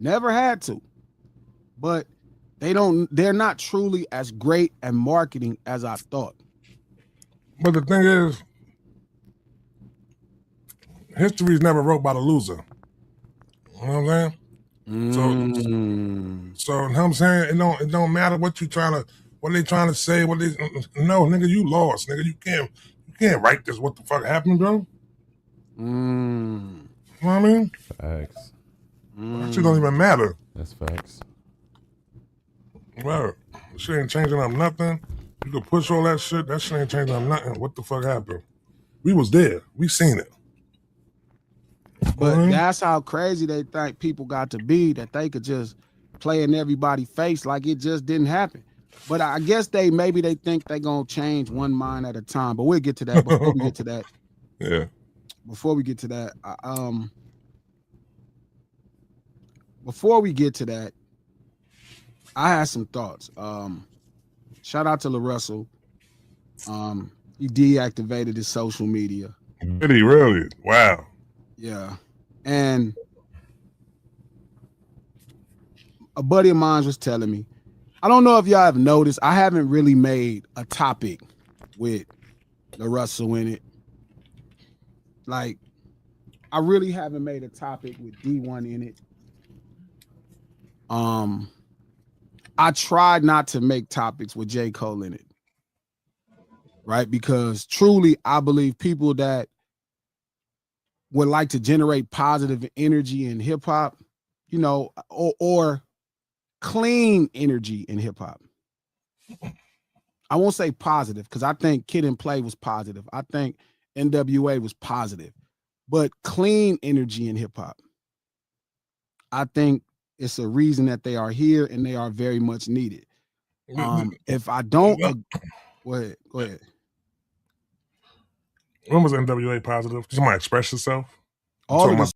Never had to. But they're not truly as great at marketing as I thought. But the thing is, history is never wrote by the loser. You know what I'm saying? So you know what I'm saying? It don't matter what they trying to say, no, nigga, you lost, nigga. You can't write this. What the fuck happened, bro? You know what I mean? Facts. That shit don't even matter. That's facts. Well, shit ain't changing up nothing. You can push all that shit. That shit ain't changing up nothing. What the fuck happened? We was there. We seen it. But that's how crazy they think people got to be, that they could just play in everybody's face like it just didn't happen. But I guess maybe they think they're gonna change one mind at a time. But we'll get to that before we get to that. Yeah. Before we get to that, before we get to that, I had some thoughts. Shout out to LaRussell. He deactivated his social media. Did he really? Wow. Yeah. And a buddy of mine was telling me, I don't know if y'all have noticed, I haven't really made a topic with LaRussell in it. Like, I really haven't made a topic with D1 in it. I tried not to make topics with J. Cole in it. Right? Because truly, I believe people that would like to generate positive energy in hip hop, you know, or clean energy in hip hop. I won't say positive because I think Kid and Play was positive. I think NWA was positive, but clean energy in hip hop. I think it's a reason that they are here and they are very much needed. If I don't, go ahead. When was NWA positive? Did somebody express yourself? All of the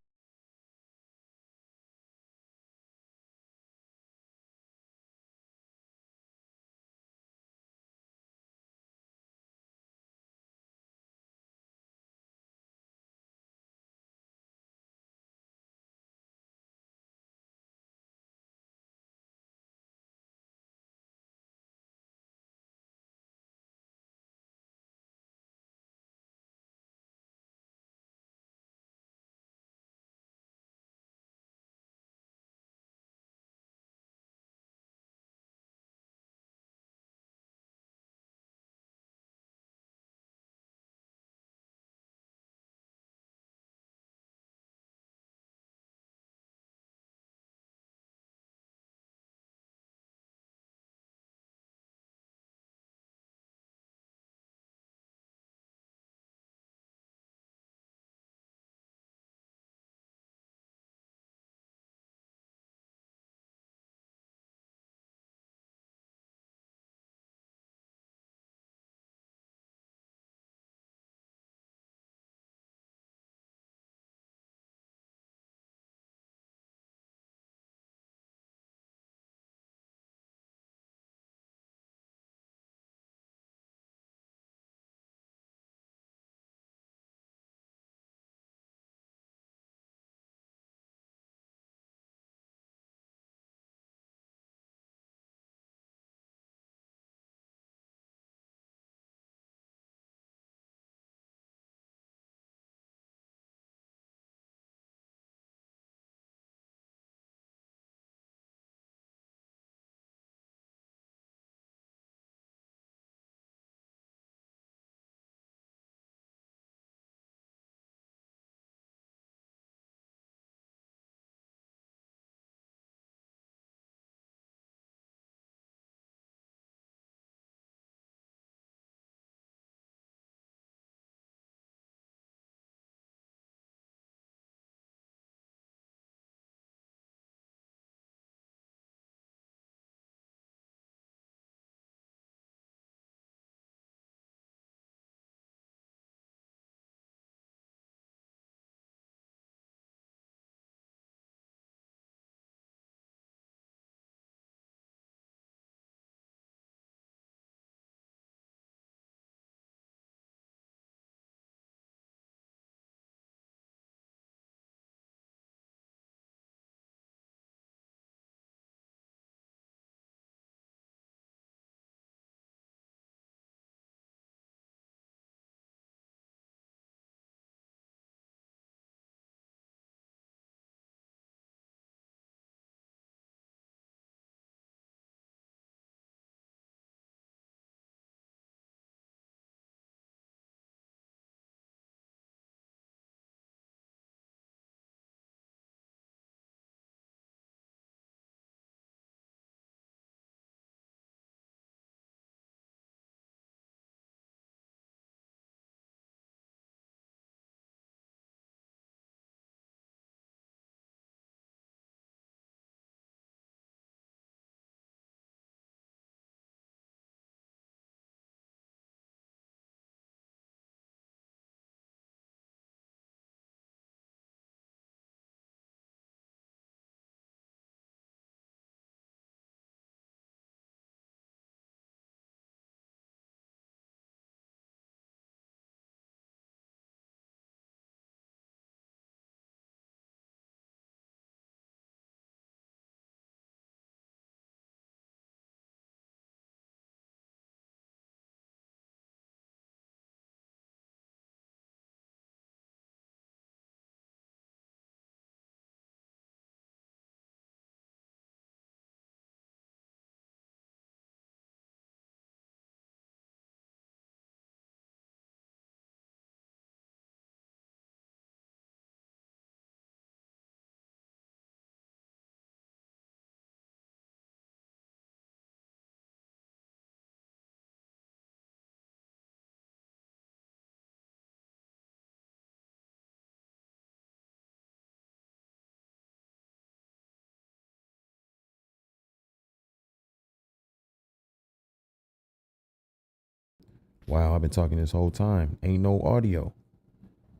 Wow, I've been talking this whole time. Ain't no audio.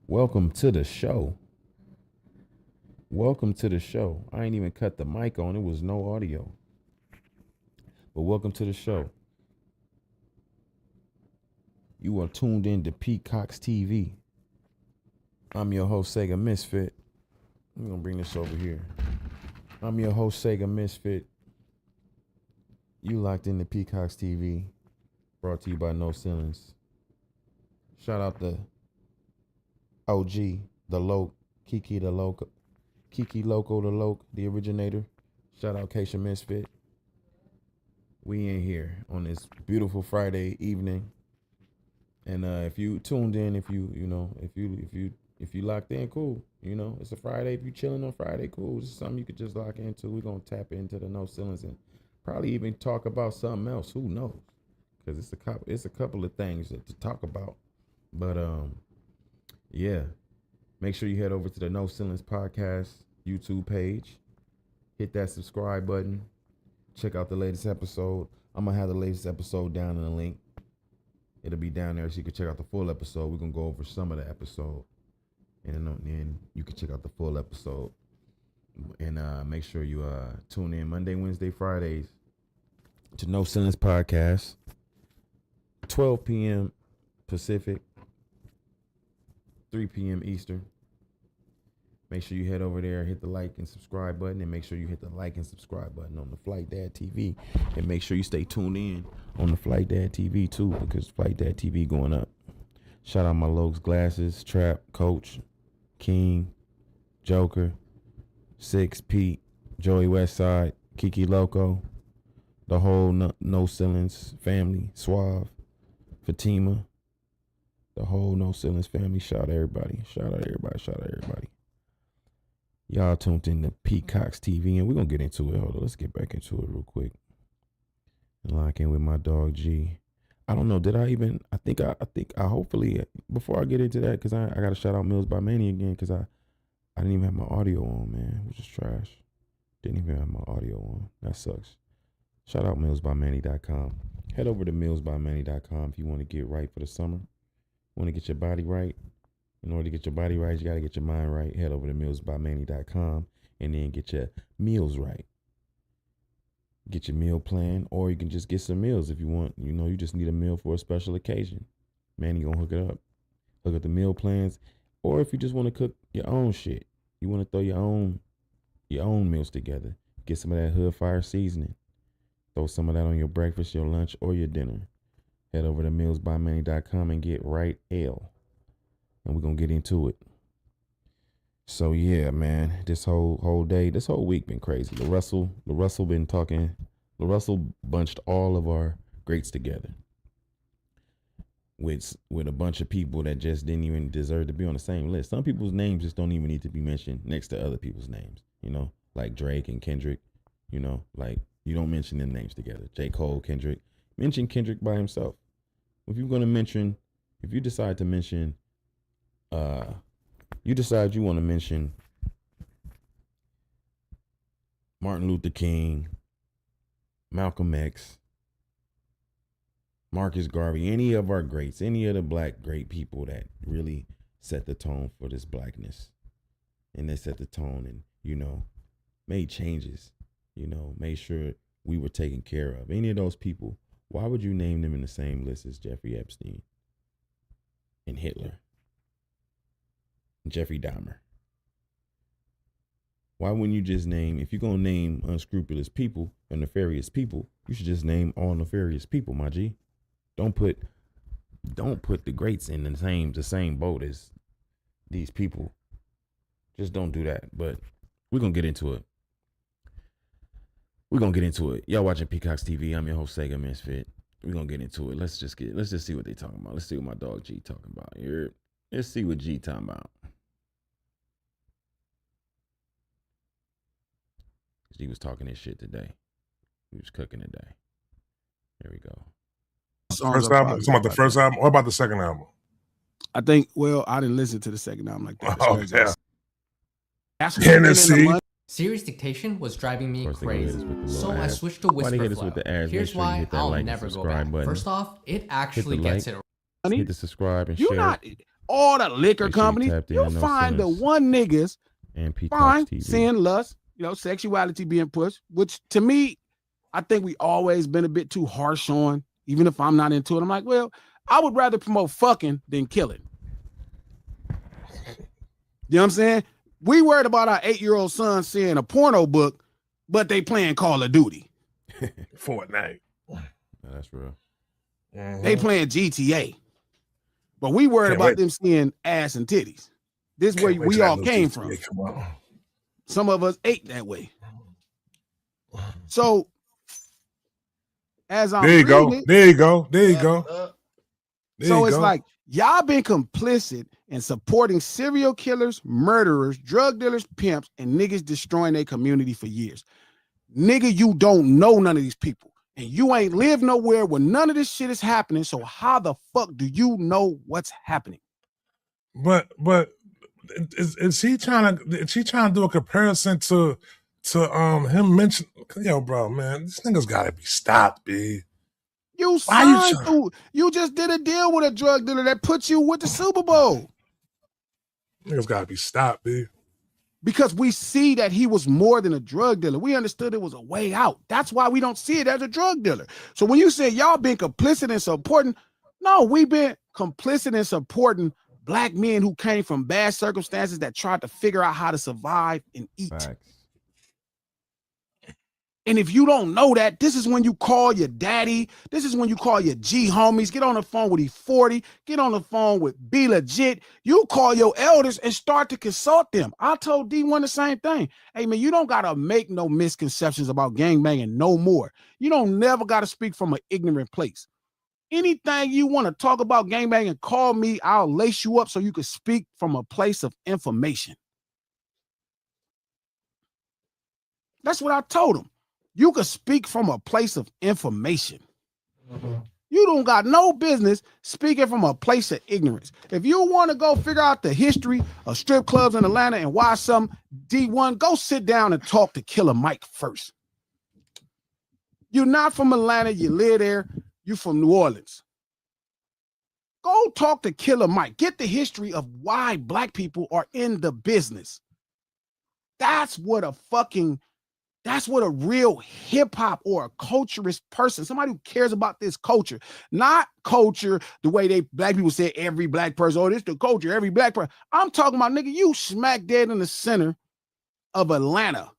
Welcome to the show. Welcome to the show. I ain't even cut the mic on. It was no audio. But welcome to the show. You are tuned in to Peacock's TV. I'm your host, Sega Misfit. I'm going to bring this over here. I'm your host, Sega Misfit. You locked into Peacock's TV. Brought to you by No Ceilings. Shout out to OG, the Loc, Keke the Loco, Keke Loco the Loc, the originator. Shout out Kesha Misfit. We in here on this beautiful Friday evening. And if you tuned in, if you locked in, cool. You know, it's a Friday. If you chilling on Friday, cool. It's something you could just lock into. We're gonna tap into the No Ceilings and probably even talk about something else. Who knows? Because it's a couple of things to talk about. But yeah. Make sure you head over to the No Ceilings Podcast YouTube page. Hit that subscribe button. Check out the latest episode. I'm gonna have the latest episode down in the link. It'll be down there so you can check out the full episode. We're gonna go over some of the episode. And then you can check out the full episode. And make sure you tune in Monday, Wednesday, Fridays to No Ceilings Podcast. 12 p.m. Pacific, 3 p.m. Eastern. Make sure you head over there, hit the like and subscribe button, and make sure you hit the like and subscribe button on the Flight Dad TV. And make sure you stay tuned in on the Flight Dad TV too, because Flight Dad TV going up. Shout out my Lokes Glasses, Trap, Coach, King, Joker, Six, Pete, Joey Westside, Keke Loco, the whole No Ceilings family, Suave, Fatima, the whole No Ceilings family. Shout out everybody. Shout out everybody. Shout out everybody. Y'all tuned in to Peacock's TV, and we're going to get into it. Hold on. Let's get back into it real quick. And lock in with my dog G. I don't know. Did I even, I think I hopefully, before I get into that, because I got to shout out Mills by Manny again, because I didn't even have my audio on, man, which is trash. Didn't even have my audio on. That sucks. Shout out millsbymanny.com. Head over to millsbymanny.com if you want to get right for the summer. Want to get your body right. In order to get your body right, you got to get your mind right. Head over to millsbymanny.com and then get your meals right. Get your meal plan, or you can just get some meals if you want. You know, you just need a meal for a special occasion. Manny gonna hook it up. Hook up the meal plans. Or if you just want to cook your own shit, you want to throw your own meals together. Get some of that hood fire seasoning. Throw some of that on your breakfast, your lunch, or your dinner. Head over to millsbymanny.com and get right Ale. And we're going to get into it. So, yeah, man, this whole day, this whole week been crazy. LaRussell been talking. LaRussell bunched all of our greats together with a bunch of people that just didn't even deserve to be on the same list. Some people's names just don't even need to be mentioned next to other people's names, you know, like Drake and Kendrick, you know, like you don't mention them names together. J. Cole, Kendrick. Mention Kendrick by himself. If you're going to mention, if you decide to mention, you decide you want to mention Martin Luther King, Malcolm X, Marcus Garvey, any of our greats, any of the black great people that really set the tone for this blackness. And they set the tone and, you know, made changes, you know, made sure we were taken care of. Any of those people, why would you name them in the same list as Jeffrey Epstein and Hitler and Jeffrey Dahmer? Why wouldn't you just name, if you're going to name unscrupulous people or nefarious people, you should just name all nefarious people, my G. Don't put the greats in the same boat as these people. Just don't do that. But we're going to get into it. Y'all watching Peacock's TV. I'm your host, Sega Misfit. We're going to get into it. Let's just see what they talking about. Let's see what my dog G talking about here. Let's see what G talking about. He was talking his shit today. He was cooking today. There we go. First album? It's about the first album? Or about the second album? I think, well, I didn't listen to the second album like that. Oh, yeah. Tennessee. Serious dictation was driving me crazy, so I switched to whisper flow. Here's why I'll never go back. First off, it actually gets it. hit the subscribe and you share. not all the liquor Make sure you companies. tapped in, You no find the sense. one niggas and Peacock's fine, TV. sin, lust, sexuality being pushed, which to me, I think we always been a bit too harsh on, even if I'm not into it. I'm like, well, I would rather promote fucking than killing. You know what I'm saying? We worried about our 8-year-old son seeing a porno book, but they playing Call of Duty. Fortnite. No, that's real. Mm-hmm. They playing GTA. But we worried about them seeing ass and titties. This is where we all came from. Some of us ate that way. So, as I'm there you go. So it's like, y'all been complicit in supporting serial killers, murderers, drug dealers, pimps, and niggas destroying their community for years. Nigga, you don't know none of these people. And you ain't lived nowhere where none of this shit is happening. So how the fuck do you know what's happening? But is she trying to do a comparison to him mention, yo, bro, man, this nigga's gotta be stopped, B. You signed through. You just did a deal with a drug dealer that put you with the Super Bowl. Nigga's gotta be stopped, B. Because we see that he was more than a drug dealer. We understood it was a way out. That's why we don't see it as a drug dealer. So when you say y'all been complicit in supporting, no, we've been complicit in supporting black men who came from bad circumstances that tried to figure out how to survive and eat. Facts. And if you don't know that, this is when you call your daddy. This is when you call your G homies. Get on the phone with E40. Get on the phone with Be Legit. You call your elders and start to consult them. I told D1 the same thing. Hey, man, you don't got to make no misconceptions about gangbanging no more. You don't never got to speak from an ignorant place. Anything you want to talk about gangbanging, call me. I'll lace you up so you can speak from a place of information. That's what I told him. You can speak from a place of information. You don't got no business speaking from a place of ignorance. If you want to go figure out the history of strip clubs in Atlanta and why some D1, go sit down and talk to Killer Mike first. You're not from Atlanta. You live there. You're from New Orleans. Go talk to Killer Mike. Get the history of why black people are in the business. That's what a real hip hop or a culturist person, somebody who cares about this culture, not culture the way black people say every black person, oh, this the culture, every black person. I'm talking about, nigga, you smack dead in the center of Atlanta,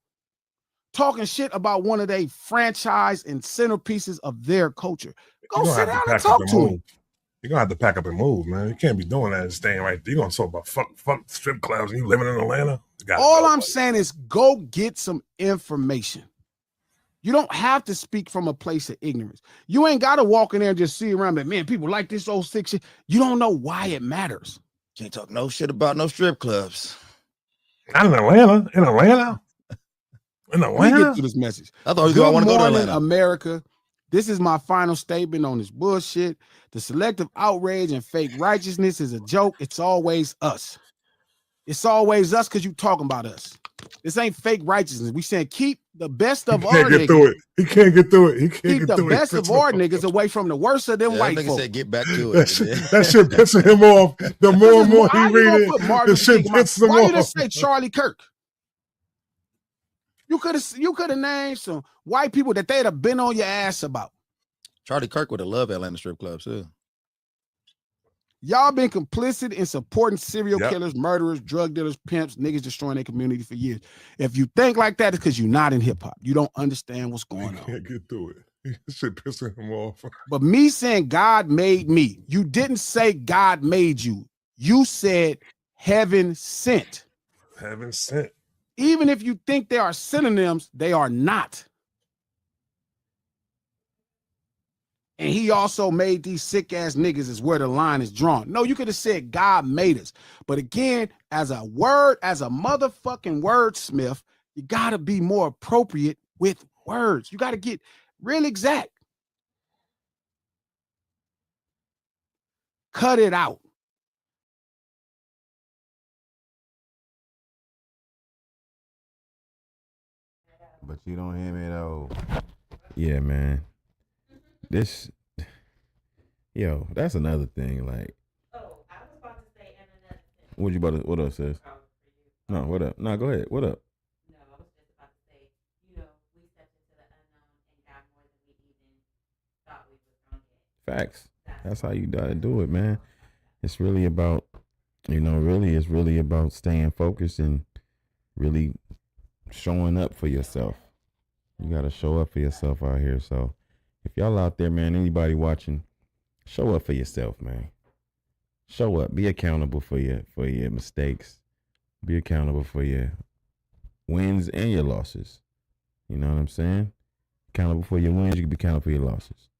talking shit about one of their franchise and centerpieces of their culture. Go sit down and talk to him. You're gonna have to pack up and move, man. You can't be doing that and staying right there. You're gonna talk about fuck strip clubs and you living in Atlanta. All I'm saying is go get some information. You don't have to speak from a place of ignorance. You ain't got to walk in there and just see around, but man, people like this old sick shit. You don't know why it matters. Can't talk no shit about no strip clubs. Not in Atlanta. In Atlanta. Let me get to this message. I thought I want to go to Atlanta. America. This is my final statement on this bullshit. The selective outrage and fake righteousness is a joke. It's always us. It's always us because you talking about us. This ain't fake righteousness. We saying keep the best of our niggas. He can't get through it. He can't keep get through it. Keep the best of our niggas away from the worst of them white folks. Said get back to it. That shit pissing him off. The more and more he read it, the shit pisses him off. Why you just say Charlie Kirk? You could have named some white people that they'd have been on your ass about. Charlie Kirk would have loved Atlanta strip clubs too. Y'all been complicit in supporting serial killers, murderers, drug dealers, pimps, niggas destroying their community for years. If you think like that, it's because you're not in hip hop. You don't understand what's going on. Can't get through it. Shit pissing him off. But me saying God made me, you didn't say God made you. You said heaven sent. Heaven sent. Even if you think they are synonyms, they are not. And he also made these sick ass niggas is where the line is drawn. No, you could have said God made us. But again, as a motherfucking wordsmith, you got to be more appropriate with words. You got to get real exact. Cut it out. But you don't hear me though. Yeah, man. Yo, that's another thing. Like, Oh, I was about to say and another thing. what up, sis? No, what up? No, go ahead. What up? No, I was just about to say, we stepped into the unknown and got more than we even thought we was gonna get. Facts. That's how you gotta do it, man. It's really about, it's really about staying focused and really showing up for yourself. You gotta show up for yourself out here. So if y'all out there, man, anybody watching, show up for yourself, man. Show up. Be accountable for your mistakes. Be accountable for your wins and your losses. You know what I'm saying? Accountable for your wins, you can be accountable for your losses.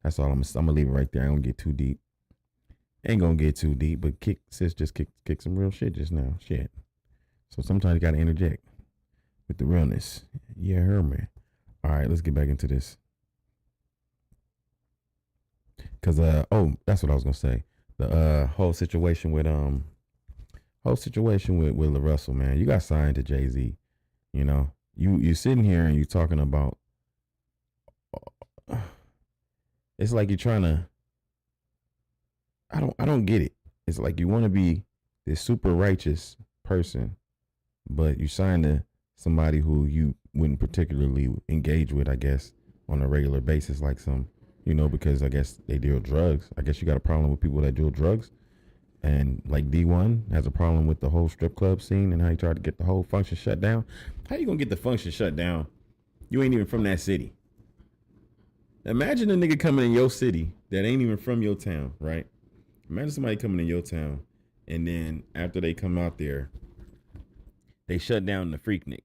That's all I'm gonna leave it right there. I ain't gonna get too deep. Ain't gonna get too deep, but sis just kick some real shit just now. Shit. So sometimes you gotta interject with the realness. Yeah, her man. All right, let's get back into this. Cause that's what I was gonna say. The whole situation with Lil Russell, man. You got signed to Jay-Z. You know, you sitting here and you talking about. It's like you're trying to. I don't get it. It's like you want to be this super righteous person, but you signed to somebody who you wouldn't particularly engage with, I guess, on a regular basis, like some, because I guess they deal drugs. I guess you got a problem with people that deal drugs. And like D1 has a problem with the whole strip club scene and how he tried to get the whole function shut down. How you gonna get the function shut down? You ain't even from that city. Imagine a nigga coming in your city that ain't even from your town, right? Imagine somebody coming in your town, and then after they come out there, they shut down the Freaknik.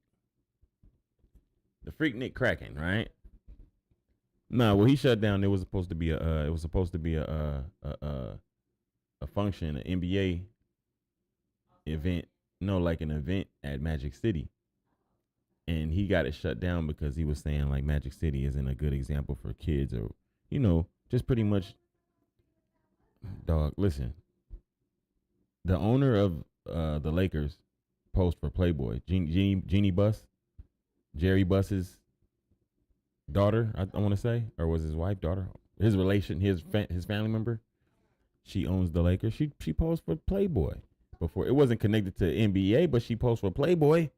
The Freaknik cracking, right? No, well, he shut down. It was supposed to be a function, an NBA event. No, like an event at Magic City. And he got it shut down because he was saying like Magic City isn't a good example for kids, or, just pretty much. Dog, listen. The owner of the Lakers posed for Playboy. Jeannie Buss, Jerry Buss's daughter, I want to say, or was his wife, daughter, his family member. She owns the Lakers. She posed for Playboy before. It wasn't connected to NBA, but she posed for Playboy.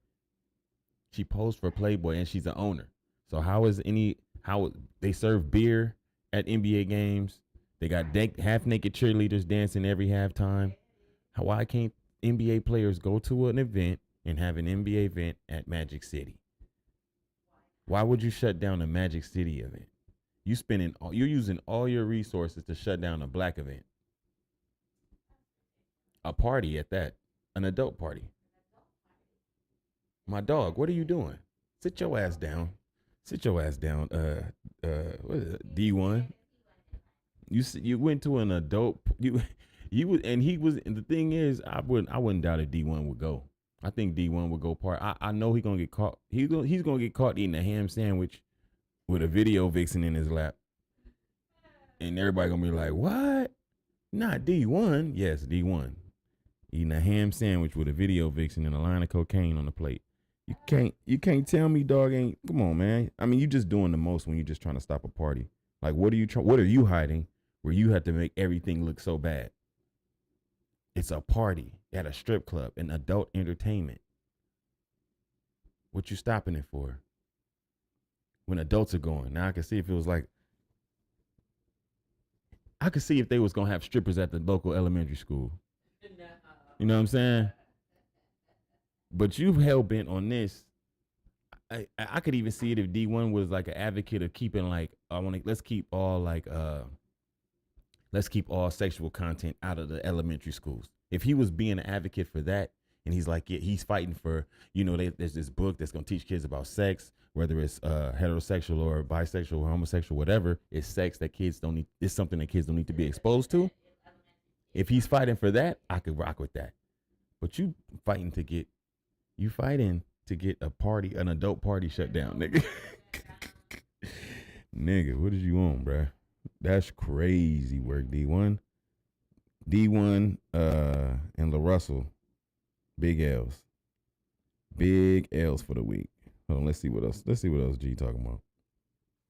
She posed for Playboy, and she's an owner. So how they serve beer at NBA games? They got half naked cheerleaders dancing every halftime. Why can't NBA players go to an event and have an NBA event at Magic City? Why would you shut down a Magic City event? You're using all your resources to shut down a black event. A party at that, an adult party. My dog, what are you doing? Sit your ass down. Sit your ass down. What is it? D1. You went to an adult. You would, and he was. And the thing is, I wouldn't doubt if D1 would go. I think D1 would go part. I know he's gonna get caught. He's gonna get caught eating a ham sandwich with a video vixen in his lap, and everybody gonna be like, "What? Not D1? Yes, D1 eating a ham sandwich with a video vixen and a line of cocaine on the plate." You can't tell me dog ain't. Come on, man. I mean, you just doing the most when you're just trying to stop a party. Like, what are you hiding where you have to make everything look so bad? It's a party at a strip club, an adult entertainment. What you stopping it for? When adults are going. Now I can see if it was like, I could see if they was gonna have strippers at the local elementary school. You know what I'm saying? But you hell bent on this. I could even see it if D1 was like an advocate of keeping like, let's keep all sexual content out of the elementary schools. If he was being an advocate for that, and he's like, yeah, he's fighting for, there's this book that's gonna teach kids about sex, whether it's heterosexual or bisexual or homosexual, whatever, it's sex that kids don't need. It's something that kids don't need to be exposed to. If he's fighting for that, I could rock with that. But you fighting to get a party, an adult party shut down, nigga. Nigga, what is you on, bruh? That's crazy work, D1. D1 and Lil Russell, big L's. Big L's for the week. Hold on, let's see what else G talking about.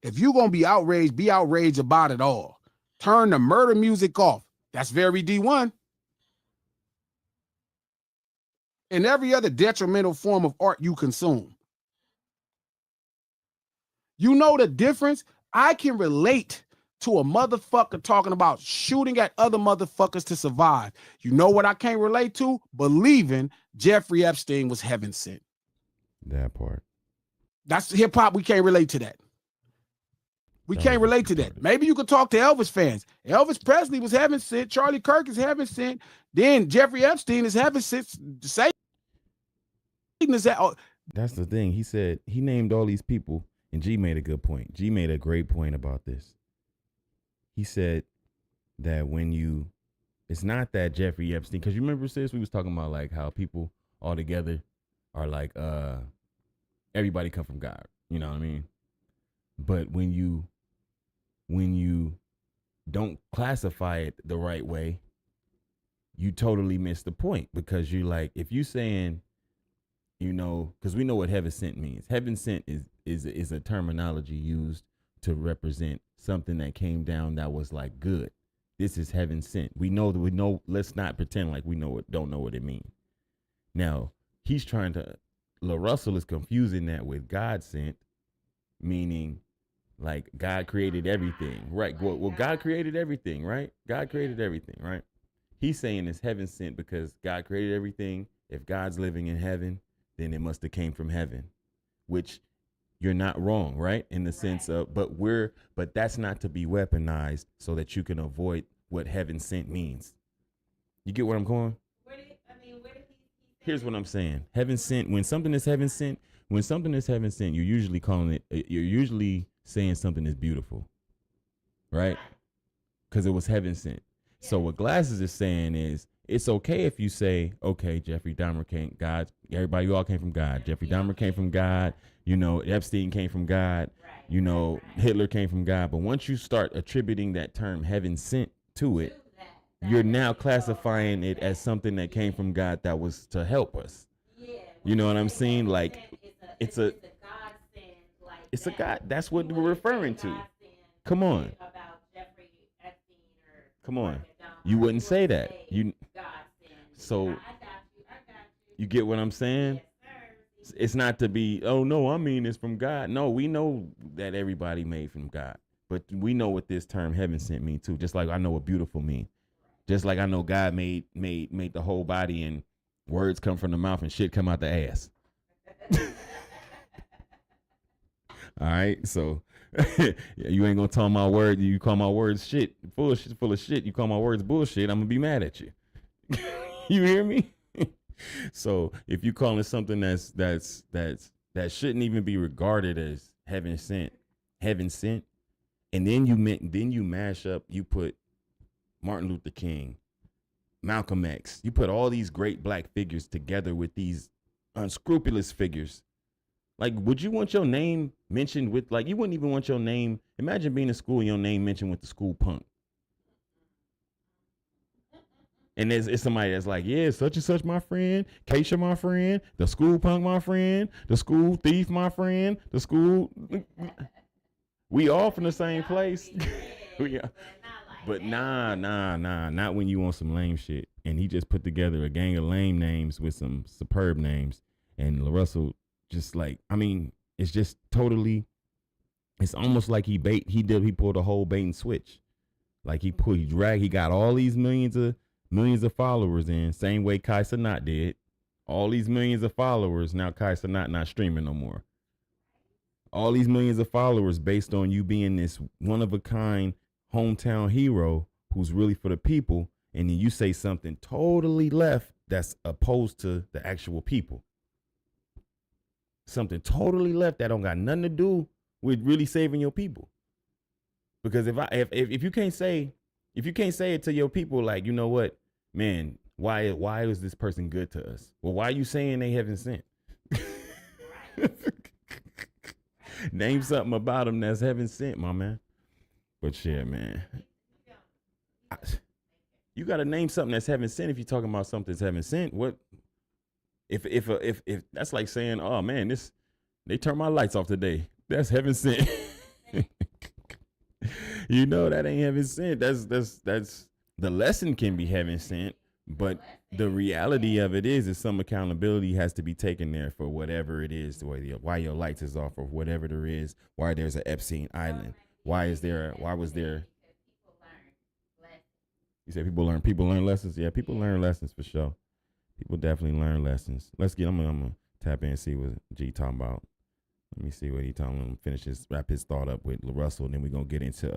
If you're gonna be outraged about it all. turn the murder music off. That's very D1. And every other detrimental form of art you consume. You know the difference? I can relate to a motherfucker talking about shooting at other motherfuckers to survive. You know what I can't relate to? Believing Jeffrey Epstein was heaven sent. That part. That's hip hop. We can't relate to that. We can't relate to that. Maybe you could talk to Elvis fans. Elvis Presley was heaven sent. Charlie Kirk is heaven sent. Then Jeffrey Epstein is heaven sent. Satan is that. Oh. That's the thing. He said he named all these people, and G made a good point. G made a great point about this. He said that it's not that Jeffrey Epstein, because you remember, sis, we was talking about like how people all together are like, everybody come from God. You know what I mean? But when you don't classify it the right way, you totally miss the point, because you like, if you saying, you know, because we know what heaven sent means. Heaven sent is a terminology used to represent something that came down that was like good. This is heaven sent. We know, let's not pretend like we don't know what it means. Now, he's trying to, LaRussell is confusing that with God sent, meaning like God created everything, right? Well, God created everything, right? God created everything, right? He's saying it's heaven sent because God created everything. If God's living in heaven, then it must have came from heaven, which you're not wrong, right? In the sense of, but that's not to be weaponized so that you can avoid what heaven sent means. You get where I'm going? Here's what I'm saying. Heaven sent, when something is heaven sent, you're usually you're usually saying something is beautiful, right? Because it was heaven sent. Yeah. So what Glasses is saying is, it's okay if you say, okay, Jeffrey Dahmer came, God, everybody, you all came from God. Jeffrey Dahmer came from God. You know, Epstein came from God. You know, Hitler came from God. But once you start attributing that term heaven sent to it, you're now classifying it as something that came from God that was to help us. You know what I'm saying? Like, it's a God. That's what we're referring to. Come on. Come on. You wouldn't say that. So you get what I'm saying? It's not to be, oh no, I mean it's from God. No, we know that everybody made from God, but we know what this term heaven sent mean too. Just like I know what beautiful mean. Just like I know God made the whole body, and words come from the mouth and shit come out the ass. All right, so you ain't gonna tell my word. You call my words shit, full of shit. You call my words bullshit, I'm gonna be mad at you. You hear me? So if you calling something that shouldn't even be regarded as heaven sent, and then you mash up, you put Martin Luther King, Malcolm X, you put all these great black figures together with these unscrupulous figures. Like, would you want your name mentioned with, like, you wouldn't even want your name, imagine being in school and your name mentioned with the school punk. And it's somebody that's like, yeah, such and such my friend, Kesha my friend, the school punk my friend, the school thief my friend, the school, we all from the same place. But nah, not when you want some lame shit. And he just put together a gang of lame names with some superb names. And LaRussell just like, I mean, it's just totally, it's almost like he pulled a whole bait and switch. Like he got all these millions of followers in, same way Kai Cenat did. All these millions of followers, now Kai Cenat not streaming no more. All these millions of followers based on you being this one-of-a-kind hometown hero who's really for the people, and then you say something totally left that's opposed to the actual people. Something totally left that don't got nothing to do with really saving your people. Because if you can't say it to your people, like, you know what, man, why is this person good to us? Well, why are you saying they haven't sent? Name something about them that's heaven sent, my man. But shit, man, you got to name something that's heaven sent if you're talking about something that's heaven sent. What if that's like saying, oh man, they turned my lights off today. That's heaven sent. You know that ain't heaven sent. That's the lesson can be heaven sent, but the reality of it is some accountability has to be taken there for whatever it is, why your lights is off or whatever there is, why there's an Epstein Island. Why was there? You said people learn lessons? Yeah, people learn lessons for sure. People definitely learn lessons. I'm gonna tap in and see what G talking about. Let me see what he talking about. Wrap his thought up with Russell, and then we're gonna get into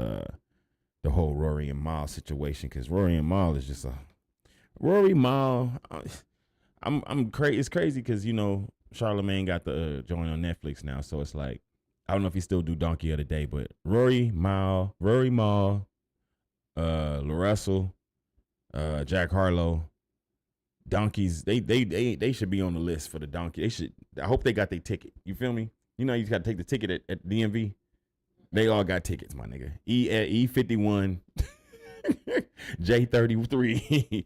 the whole Rory and Mal situation, because Rory and Mal is just a Rory Mal. I'm crazy. It's crazy because Charlamagne got the joint on Netflix now, so it's like I don't know if he still do Donkey of the Day, but Rory Mal, LaRussell, Jack Harlow, donkeys. They should be on the list for the donkey. They should. I hope they got their ticket. You feel me? You know, you got to take the ticket at DMV. They all got tickets, my nigga. E51, J33.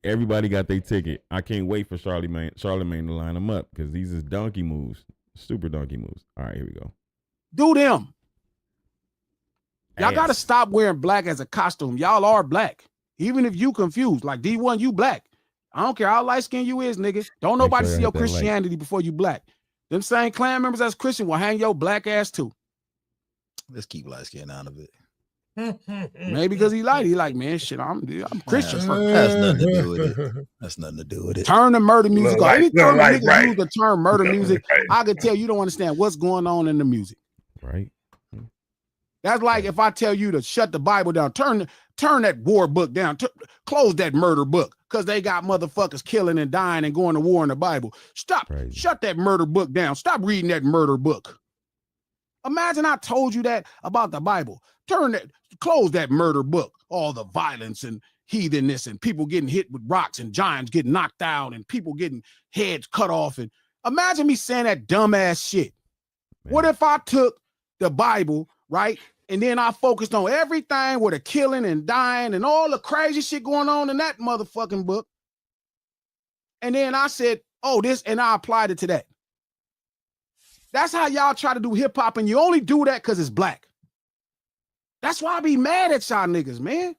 Everybody got their ticket. I can't wait for Charlamagne to line them up because these is donkey moves, super donkey moves. All right, here we go. Do them. Y'all got to stop wearing black as a costume. Y'all are black. Even if you confused, like D1, you black. I don't care how light skinned you is, nigga. Don't nobody see your Christianity before you black. Them same clan members as Christian will hang your black ass too. Let's keep light skin out of it. Maybe because he like, man, shit, I'm Christian. That's nothing to do with it. That's nothing to do with it. Turn the murder music off. Anytime niggas use the term murder music, I could tell you don't understand what's going on in the music. Right. That's like if I tell you to shut the Bible down, turn that war book down, close that murder book, because they got motherfuckers killing and dying and going to war in the Bible. Stop. Crazy. Shut that murder book down. Stop reading that murder book. Imagine I told you that about the Bible. Close that murder book. All the violence and heathenness and people getting hit with rocks and giants getting knocked out and people getting heads cut off. And imagine me saying that dumbass shit. Man. What if I took the Bible, right? And then I focused on everything with the killing and dying and all the crazy shit going on in that motherfucking book. And then I said, and I applied it to that. That's how y'all try to do hip hop, and you only do that because it's black. That's why I be mad at y'all niggas, man.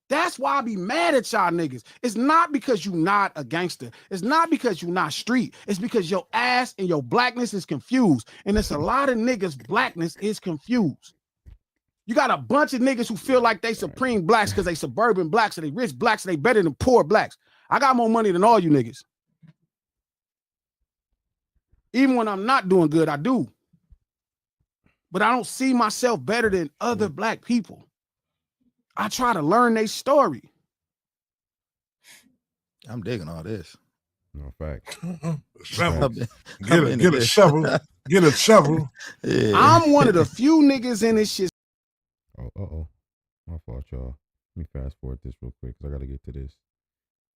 That's why I be mad at y'all niggas. It's not because you not a gangster. It's not because you not street. It's because your ass and your blackness is confused. And it's a lot of niggas' blackness is confused. You got a bunch of niggas who feel like they supreme blacks because they suburban blacks, or they rich blacks, and they better than poor blacks. I got more money than all you niggas. Even when I'm not doing good, I do. But I don't see myself better than other black people. I try to learn their story. I'm digging all this. No fact. Shovel. Get a shovel. Get a shovel. Yeah. I'm one of the few niggas in this shit. Oh. My fault, y'all. Let me fast forward this real quick because I got to get to this.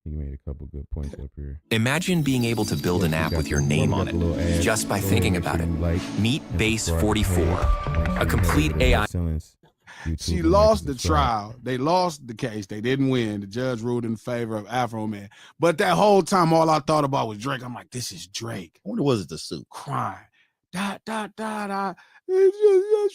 He made a couple good points up here. Imagine being able to build an app with your name on it just by thinking about it. Meet Base 44, a complete AI. She lost the trial. They lost the case. They didn't win. The judge ruled in favor of Afro Man. But that whole time, all I thought about was Drake. I'm like, this is Drake. I wonder was it the suit? Crying. Just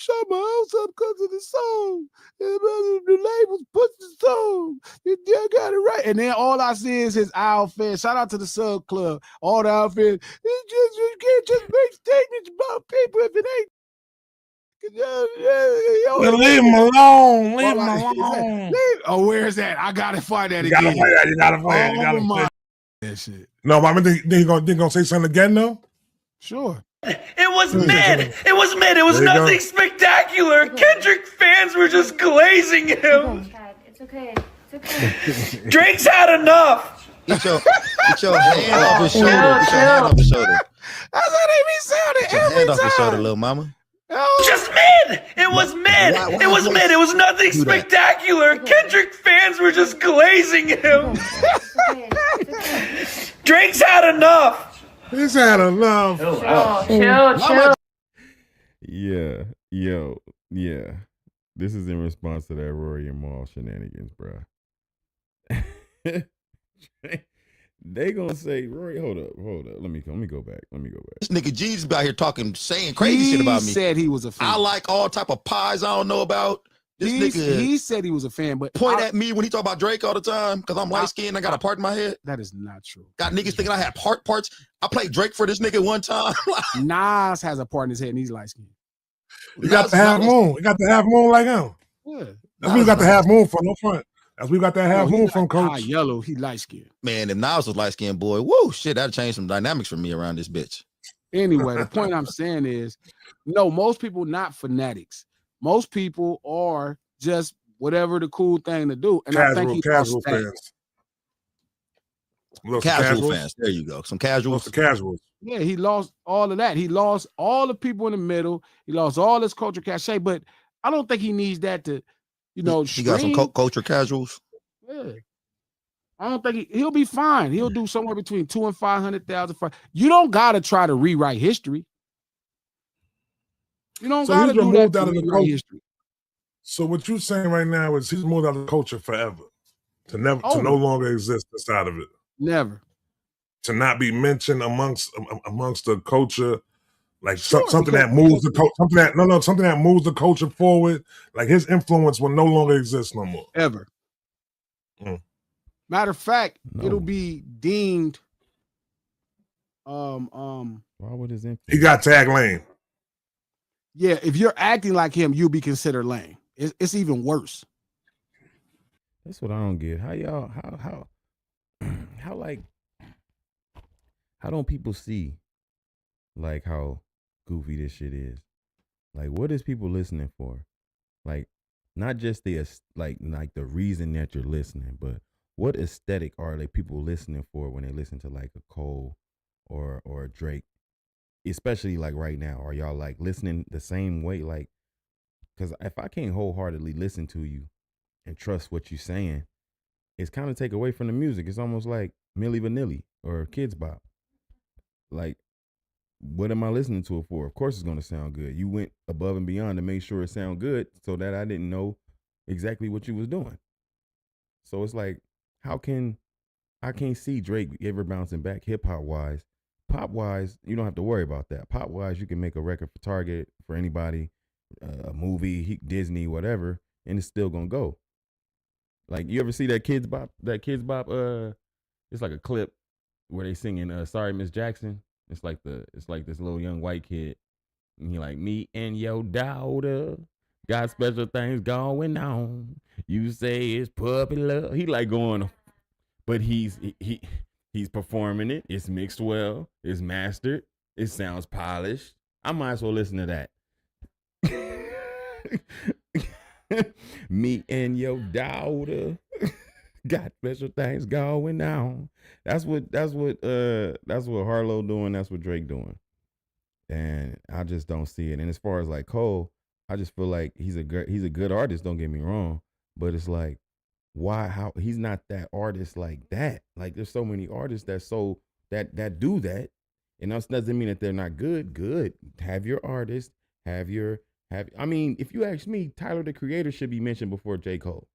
shut my house up because of the song. The labels put the song. You got it right. And then all I see is his outfit. Shout out to the Sub Club. All the outfit. You can't just make statements about people if it ain't. Leave him alone. Leave him alone. Oh, where's that? I gotta find that again. You gotta find it. That shit. No, but I mean, they gonna say something again though? Sure. It was mid. It was mid. It was nothing spectacular. Kendrick fans were just glazing him. It's okay. It's okay. Drake's had enough. Get your hand off his shoulder. Get your hand off his shoulder. That's how they be sounding Get your hand off his shoulder, little mama. Just mid. It was mid. It was mid. It was nothing spectacular. Kendrick fans were just glazing him. Drake's had enough. He's had enough. Chill. Yeah. This is in response to that Rory and Mal shenanigans, bro. They gonna say, Rory, hold up. Let me go back. This nigga G's out here saying crazy shit about me. He said he was a fan. I like all type of pies I don't know about. This nigga. He said he was a fan, but point at me when he talk about Drake all the time because I'm light skinned. I got a part in my head. That is not true. Got niggas thinking I had parts. I played Drake for this nigga one time. Nas has a part in his head and he's light skinned. You got the half moon. You got the half moon like him. Yeah. That's where you got the half moon from. No front. That's where you got that half moon from, coach. Yellow, he light skinned. Man, if Nas was light skinned, boy, woo, shit, that'd change some dynamics for me around this bitch. Anyway, the point I'm saying is, no, most people not fanatics. Most people are just whatever the cool thing to do. And I think he casual fans. Casual fans. There you go. Some casuals. Casuals. Yeah, he lost all of that. He lost all the people in the middle. He lost all his culture cachet. But I don't think he needs that to, he got some culture casuals. Yeah. I don't think he'll be fine. He'll do somewhere between 200,000 and 500,000. You don't gotta try to rewrite history. You don't gotta do that to rewrite history. So what you're saying right now is he's moved out of the culture forever, to no longer exist inside of it. Never. To not be mentioned amongst the culture, like something that moves the culture. Something that moves the culture forward. Like his influence will no longer exist no more. Ever. Matter of fact, it'll be deemed. Why would his influence? He got tag lame. Yeah, if you're acting like him, you'll be considered lame. It's even worse. That's what I don't get. How don't people see like how goofy this shit is? Like, what is people listening for? Like, not just the like the reason that you're listening, but what aesthetic are like people listening for when they listen to like a Cole or a Drake? Especially like right now, are y'all like listening the same way? Like, because if I can't wholeheartedly listen to you and trust what you're saying, it's kind of take away from the music. It's almost like Milli Vanilli or Kids Bop. Like, what am I listening to it for? Of course it's going to sound good. You went above and beyond to make sure it sound good so that I didn't know exactly what you was doing. So it's like, I can't see Drake ever bouncing back hip-hop wise. Pop wise, you don't have to worry about that. Pop wise, you can make a record for Target, for anybody, a movie, Disney, whatever, and it's still gonna go. Like, you ever see that Kids Bop? It's like a clip where they singing "Sorry Miss Jackson." It's like this little young white kid, and he like, me and your daughter got special things going on. You say it's puppy love. He like going, but he's performing it. It's mixed well. It's mastered. It sounds polished. I might as well listen to that. Me and your daughter got special things going on. That's what Harlow doing. That's what Drake doing. And I just don't see it. And as far as like Cole, I just feel like he's a good artist. Don't get me wrong, but it's like, how he's not that artist like that. Like, there's so many artists that do that, and that doesn't mean that they're not good. Have your artist, I mean, if you ask me, Tyler the Creator should be mentioned before J. Cole.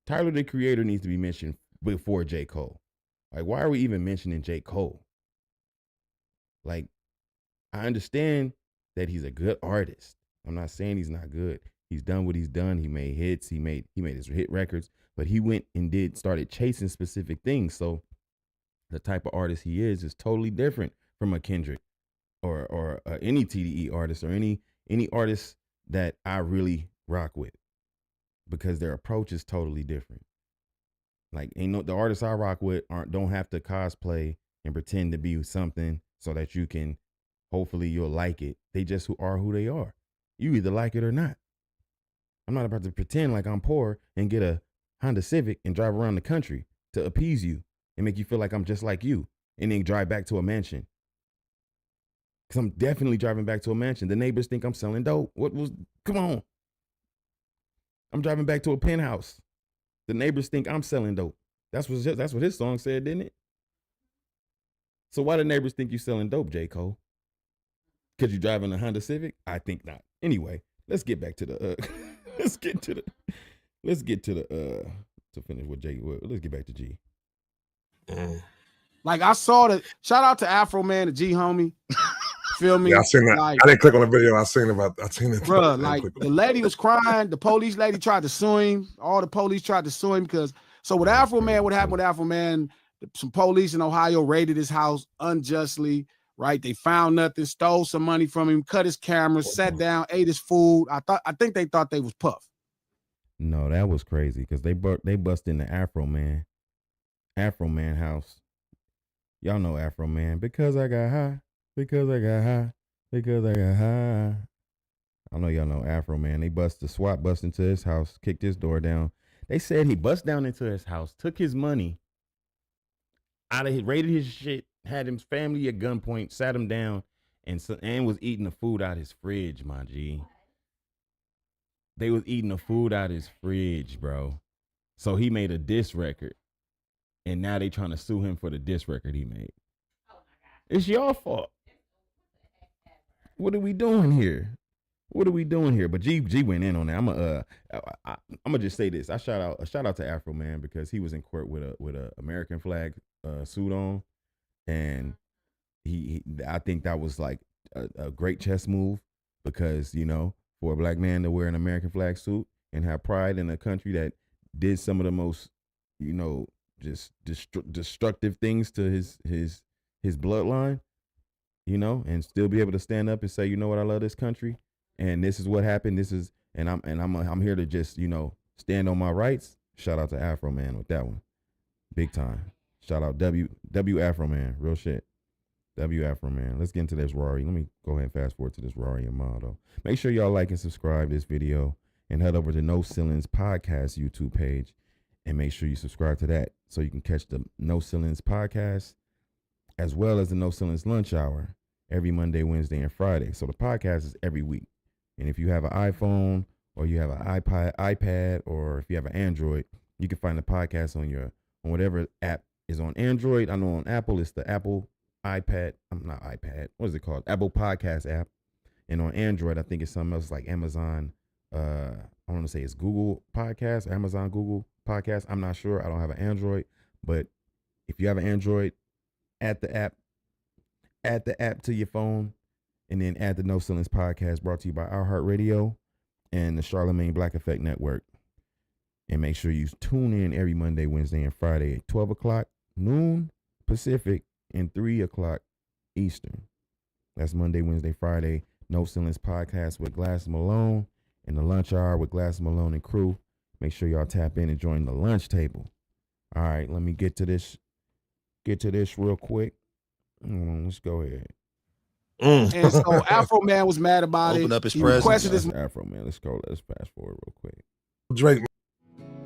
Tyler the Creator needs to be mentioned before J. Cole. Like, why are we even mentioning J. Cole? Like, I understand that he's a good artist. I'm not saying he's not good. He's done what he's done. He made hits. He made his hit records, but he went and started chasing specific things. So the type of artist he is totally different from a Kendrick or any TDE artist or any artist that I really rock with, because their approach is totally different. Like, the artists I rock with don't have to cosplay and pretend to be something so that hopefully you'll like it. They just are who they are. You either like it or not. I'm not about to pretend like I'm poor and get a Honda Civic and drive around the country to appease you and make you feel like I'm just like you, and then drive back to a mansion. Because I'm definitely driving back to a mansion. The neighbors think I'm selling dope. Come on. I'm driving back to a penthouse. The neighbors think I'm selling dope. That's what his song said, didn't it? So why the neighbors think you selling dope, J. Cole? Because you driving a Honda Civic? I think not. Anyway, let's get back to the to finish with J. Let's get back to G. Like I saw that. Shout out to Afro Man, the G homie. Feel me? Yeah, I seen that. Like, I didn't click on the video. I seen it. Bro, like the lady was crying. The police lady tried to sue him. All the police tried to sue him because. So with Afro Man, what happened with Afro Man? Some police in Ohio raided his house unjustly. Right? They found nothing, stole some money from him, cut his camera, sat down, ate his food. I think they thought they was Puff. No, that was crazy because they bust in the Afro Man house. Y'all know Afro Man because I got high. Because I got high. I know y'all know Afro Man. They bust into his house, kicked his door down. They said he bust down into his house, took his money out of raided his shit, had his family at gunpoint, sat him down, and was eating the food out his fridge, my G. They was eating the food out his fridge, bro. So he made a diss record. And now they trying to sue him for the diss record he made. It's your fault. What are we doing here? But G went in on that. I'm gonna just say this. A shout out to Afro Man because he was in court with a American flag suit on, and I think that was like a great chess move because for a black man to wear an American flag suit and have pride in a country that did some of the most just destructive things to his bloodline, and still be able to stand up and say, you know what, I love this country, and this is what happened. I'm here to just stand on my rights. Shout out to Afro Man with that one, big time. Shout out W Afro Man, real shit. W Afro Man. Let's get into this Rory. Let me go ahead and fast forward to this Rory and Ma though. Make sure y'all like and subscribe this video and head over to No Ceilings Podcast YouTube page. And make sure you subscribe to that so you can catch the No Ceilings podcast as well as the No Ceilings Lunch Hour every Monday, Wednesday, and Friday. So the podcast is every week. And if you have an iPhone or you have an iPad, or if you have an Android, you can find the podcast on whatever app is on Android. I know on Apple, it's the Apple iPad. Not iPad. What is it called? Apple Podcast app. And on Android, I think it's something else like Amazon. I want to say it's Google Podcast, Amazon Google Podcast. I'm not sure. I don't have an Android, but if you have an Android, add the app to your phone, and then add the No Ceilings Podcast, brought to you by iHeartRadio and the Charlemagne Black Effect Network. And make sure you tune in every Monday, Wednesday, and Friday at 12 o'clock noon Pacific and 3 o'clock Eastern. That's Monday, Wednesday, Friday. No Ceilings Podcast with Glass Malone and the Lunch Hour with Glass Malone and crew. Make sure y'all tap in and join the lunch table. All right, let me get to this real quick. Let's go ahead. And so Afro Man was mad about Open it. up his He presence. requested his Afro Man. Let's fast forward real quick. Drake.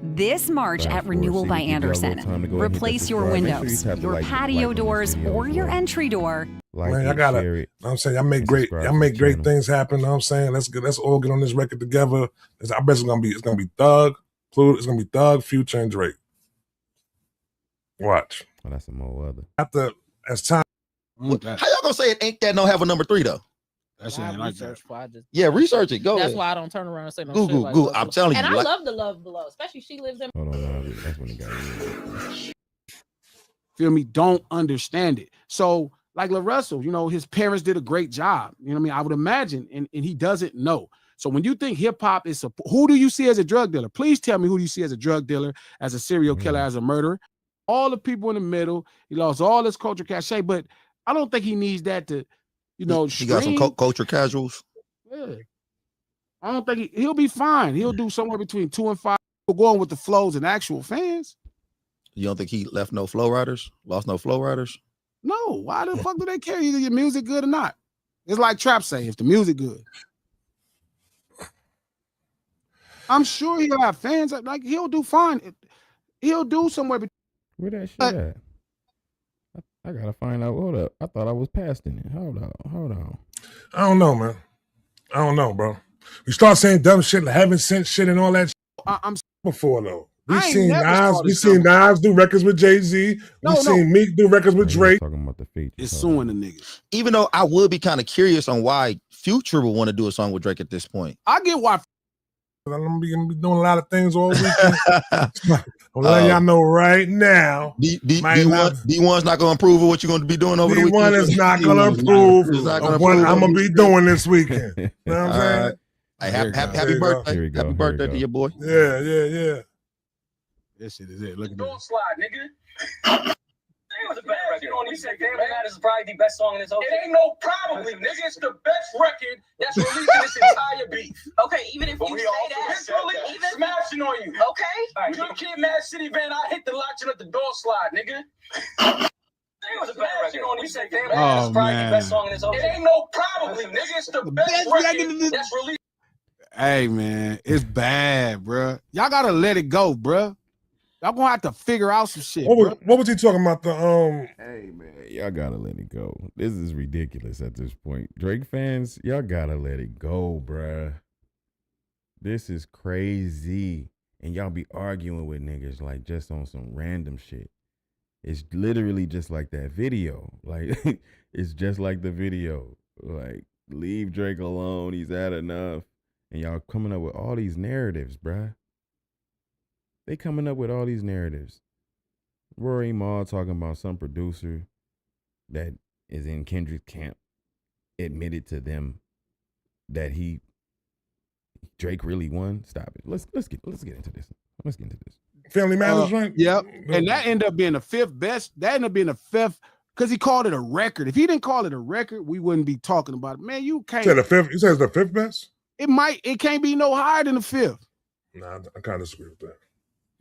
This March at Renewal by Anderson, replace your windows, your patio doors, or your entry door. Man, I'm saying, y'all make great things happen. You know what I'm saying, let's all get on this record together. I bet it's gonna be Thug, Future, and Drake. Watch. Oh, that's some more other. As time. How y'all gonna say it ain't that no have a number 3 though? That's research. it. Research it. Go That's ahead. why I don't turn around and say no Google, shit like Google. that. I'm telling you. And I love the love below, especially she lives in. Hold on, that's when it got weird. Feel me? Don't understand it. So, like LaRussell, his parents did a great job. You know what I mean? I would imagine, and he doesn't know. So when you think hip hop is who do you see as a drug dealer? Please tell me who do you see as a drug dealer, as a serial killer, as a murderer? All the people in the middle. He lost all his culture cachet, but I don't think he needs that to, he got some culture casuals. Yeah. I don't think he'll be fine. He'll do somewhere between 2 and 5. We're going with the flows and actual fans. You don't think he left no flow riders? Lost no flow riders? No. Why the fuck do they care either your music good or not? It's like Trap say, if the music good. I'm sure he'll have fans. Like he'll do fine. He'll do somewhere between. Where that shit at? I gotta find out. Hold up. I thought I was passing it. Hold on. I don't know, man. I don't know, bro. We start saying dumb shit, like heaven sent shit and all that shit. I'm before though. We seen Nas do records with Jay-Z. We seen Meek do records with Drake. Talking about the features. It's suing the niggas. Even though I would be kind of curious on why Future would want to do a song with Drake at this point. I get why I'm gonna be doing a lot of things all weekend. I'm letting y'all know right now. D1's not gonna approve of what you're gonna be doing over the weekend. D1 is not gonna approve of what I'm gonna be doing this weekend. You know what I'm saying? Hey, happy birthday. Happy birthday to your boy. Yeah. This shit is it. Look at Don't this. slide, nigga. It was a bad record. He said Family Matters is probably the best song in his whole. It ain't no probably, nigga. It's the best record that's released in this entire beat. Okay, even if you say that, It's really smashing on you. okay. All right, you Kid Mad City van, I hit the latch and let the door slide, nigga. It was a bad record. He said Family Matters is probably the best song in his whole. It ain't no probably, nigga. It's the best record that's released. Hey, man, it's bad, bruh. Y'all gotta let it go, bruh. Y'all gonna have to figure out some shit. What was he talking about? Hey man, y'all gotta let it go. This is ridiculous at this point. Drake fans, y'all gotta let it go, bruh. This is crazy. And y'all be arguing with niggas like just on some random shit. It's literally just like that video. Like it's just like the video. Like, leave Drake alone. He's had enough. And y'all coming up with all these narratives, bruh. They coming up with all these narratives. Rory Mal talking about some producer that is in Kendrick's camp admitted to them that Drake really won. Stop it. Let's get into this. Let's get into this. Family Matters, right? Yep. And that ended up being the fifth best. That ended up being the fifth because he called it a record. If he didn't call it a record, we wouldn't be talking about it. Man, you can't. You said the fifth. You said it's the fifth best? It can't be no higher than the fifth. Nah, I kind of disagree with that.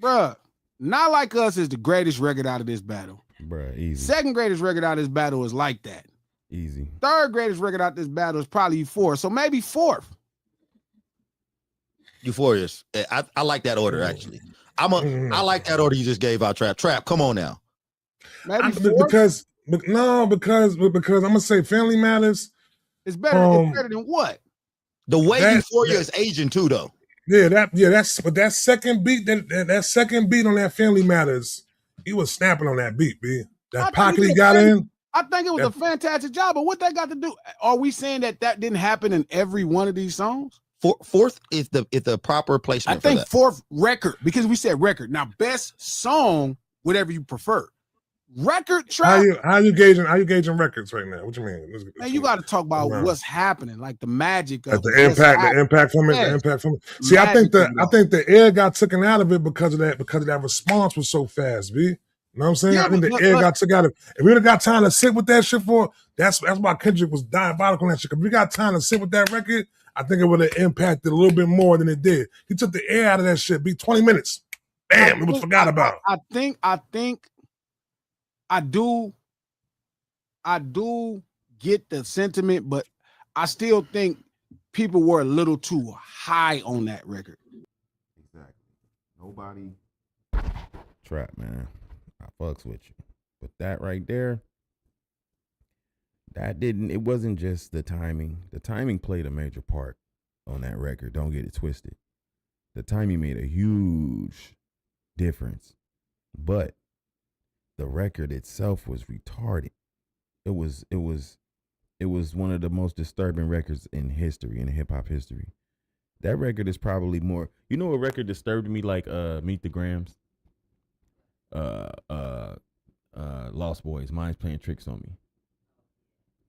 Bruh, Not Like Us is the greatest record out of this battle. Bruh, easy. Second greatest record out of this battle is Like That. Easy. Third greatest record out of this battle is probably Euphoria. So maybe fourth. Euphoria's. I like that order, actually. I like that order you just gave out, Trap. Trap, come on now. Maybe because I'm gonna say Family Matters. It's better than what? The way Euphoria is aging too, though. But that second beat, that second beat on that Family Matters, he was snapping on that beat, B. That pocket he got in. I think it was a fantastic job, but what that got to do? Are we saying that didn't happen in every one of these songs? Fourth is the proper placement. I think fourth record, because we said record. Now, best song, whatever you prefer. Record track. How you gauging records right now? What you mean? Man, you got to talk about what's happening, like the magic of the impact from it. See, I think the air got taken out of it because of that response was so fast, B. You know what I'm saying? I think the air got taken out of it. If we would have got time to sit with that shit that's why Kendrick was diabolical on that shit. If we got time to sit with that record, I think it would have impacted a little bit more than it did. He took the air out of that shit. Be 20 minutes. Bam, it was forgot about. I think I do get the sentiment, but I still think people were a little too high on that record. Exactly. Nobody. Trap, man. I fucks with you. But that right there, it wasn't just the timing. The timing played a major part on that record. Don't get it twisted. The timing made a huge difference. But the record itself was retarded. It was one of the most disturbing records in history, in hip hop history. That record is probably more. You know, a record disturbed me like Meet the Grams. Lost Boys. Mind's Playing Tricks on Me.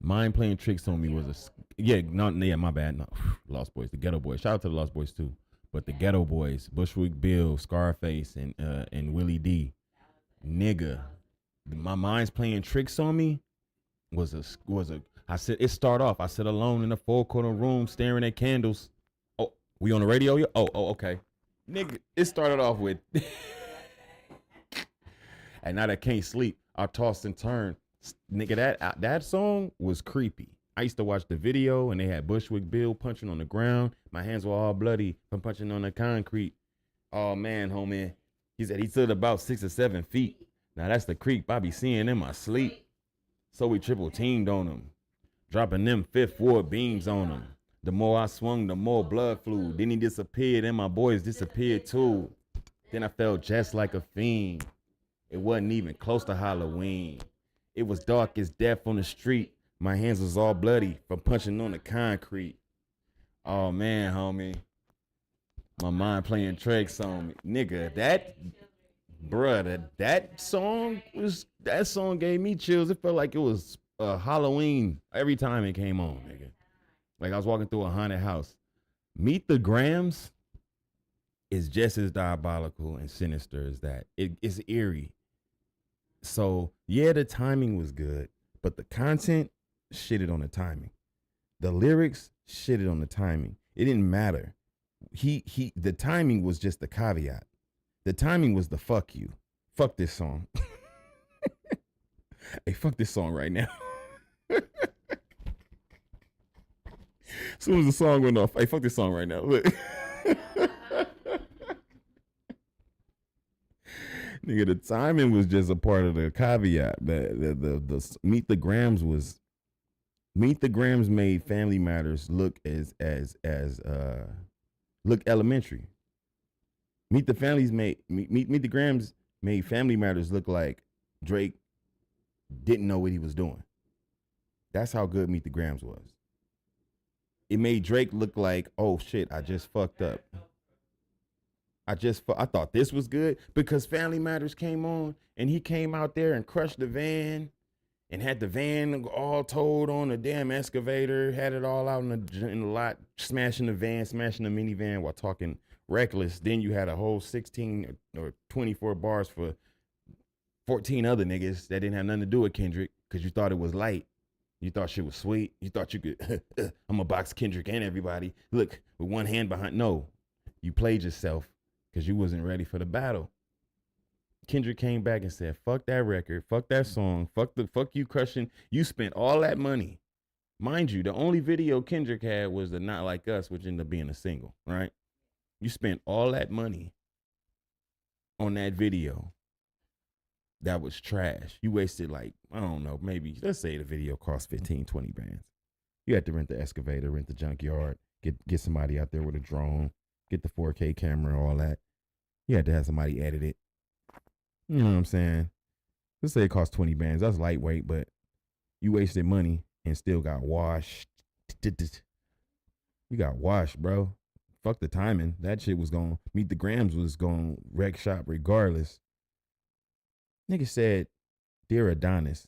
Mind Playing Tricks on Me was my bad. No, Lost Boys, the Ghetto Boys. Shout out to the Lost Boys too. But the Ghetto Boys, Bushwick Bill, Scarface, and Willie D. Nigga, my Mind's Playing Tricks on Me was a. I said it start off. I sit alone in a 4-corner room staring at candles. Oh, we on the radio? Oh, okay. Nigga, it started off with. And now that can't sleep, I toss and turn. Nigga, that song was creepy. I used to watch the video and they had Bushwick Bill punching on the ground. My hands were all bloody from punching on the concrete. Oh man, homie. He said he stood about 6 or 7 feet. Now that's the creep I be seeing in my sleep. So we triple teamed on him, dropping them 5th Ward beams on him. The more I swung, the more blood flew. Then he disappeared and my boys disappeared too. Then I felt just like a fiend. It wasn't even close to Halloween. It was dark as death on the street. My hands was all bloody from punching on the concrete. Oh man, homie. My mind playing tricks on me. Nigga, that song gave me chills. It felt like it was Halloween every time it came on, nigga. Like I was walking through a haunted house. Meet the Grams is just as diabolical and sinister as that. It's eerie. So yeah, the timing was good, but the content shitted on the timing. The lyrics shitted on the timing. It didn't matter. The timing was just the caveat. The timing was the fuck you. Fuck this song. Hey, fuck this song right now. As soon as the song went off, hey, fuck this song right now. Look. Nigga, the timing was just a part of the caveat. The Meet the Grams made Family Matters look look elementary. Meet the Grams made Family Matters look like Drake didn't know what he was doing. That's how good Meet the Grams was. It made Drake look like, oh shit, I just fucked up. I thought this was good because Family Matters came on and he came out there and crushed the van and had the van all towed on a damn excavator, had it all out in the lot, smashing the van, smashing the minivan while talking reckless. Then you had a whole 16 or 24 bars for 14 other niggas that didn't have nothing to do with Kendrick because you thought it was light. You thought shit was sweet. You thought you could, I'm a box Kendrick and everybody. Look, with one hand behind. No, you played yourself because you wasn't ready for the battle. Kendrick came back and said, fuck that record, fuck that song, fuck you crushing. You spent all that money. Mind you, the only video Kendrick had was the Not Like Us, which ended up being a single, right? You spent all that money on that video. That was trash. You wasted like, I don't know, maybe, let's say the video cost 15, 20 bands. You had to rent the excavator, rent the junkyard, get somebody out there with a drone, get the 4K camera, all that. You had to have somebody edit it. You know what I'm saying? Let's say it cost 20 bands. That's lightweight, but you wasted money and still got washed. You got washed, bro. Fuck the timing. That shit was going, Meet the Grams was going wreck shop regardless. Nigga said, Dear Adonis.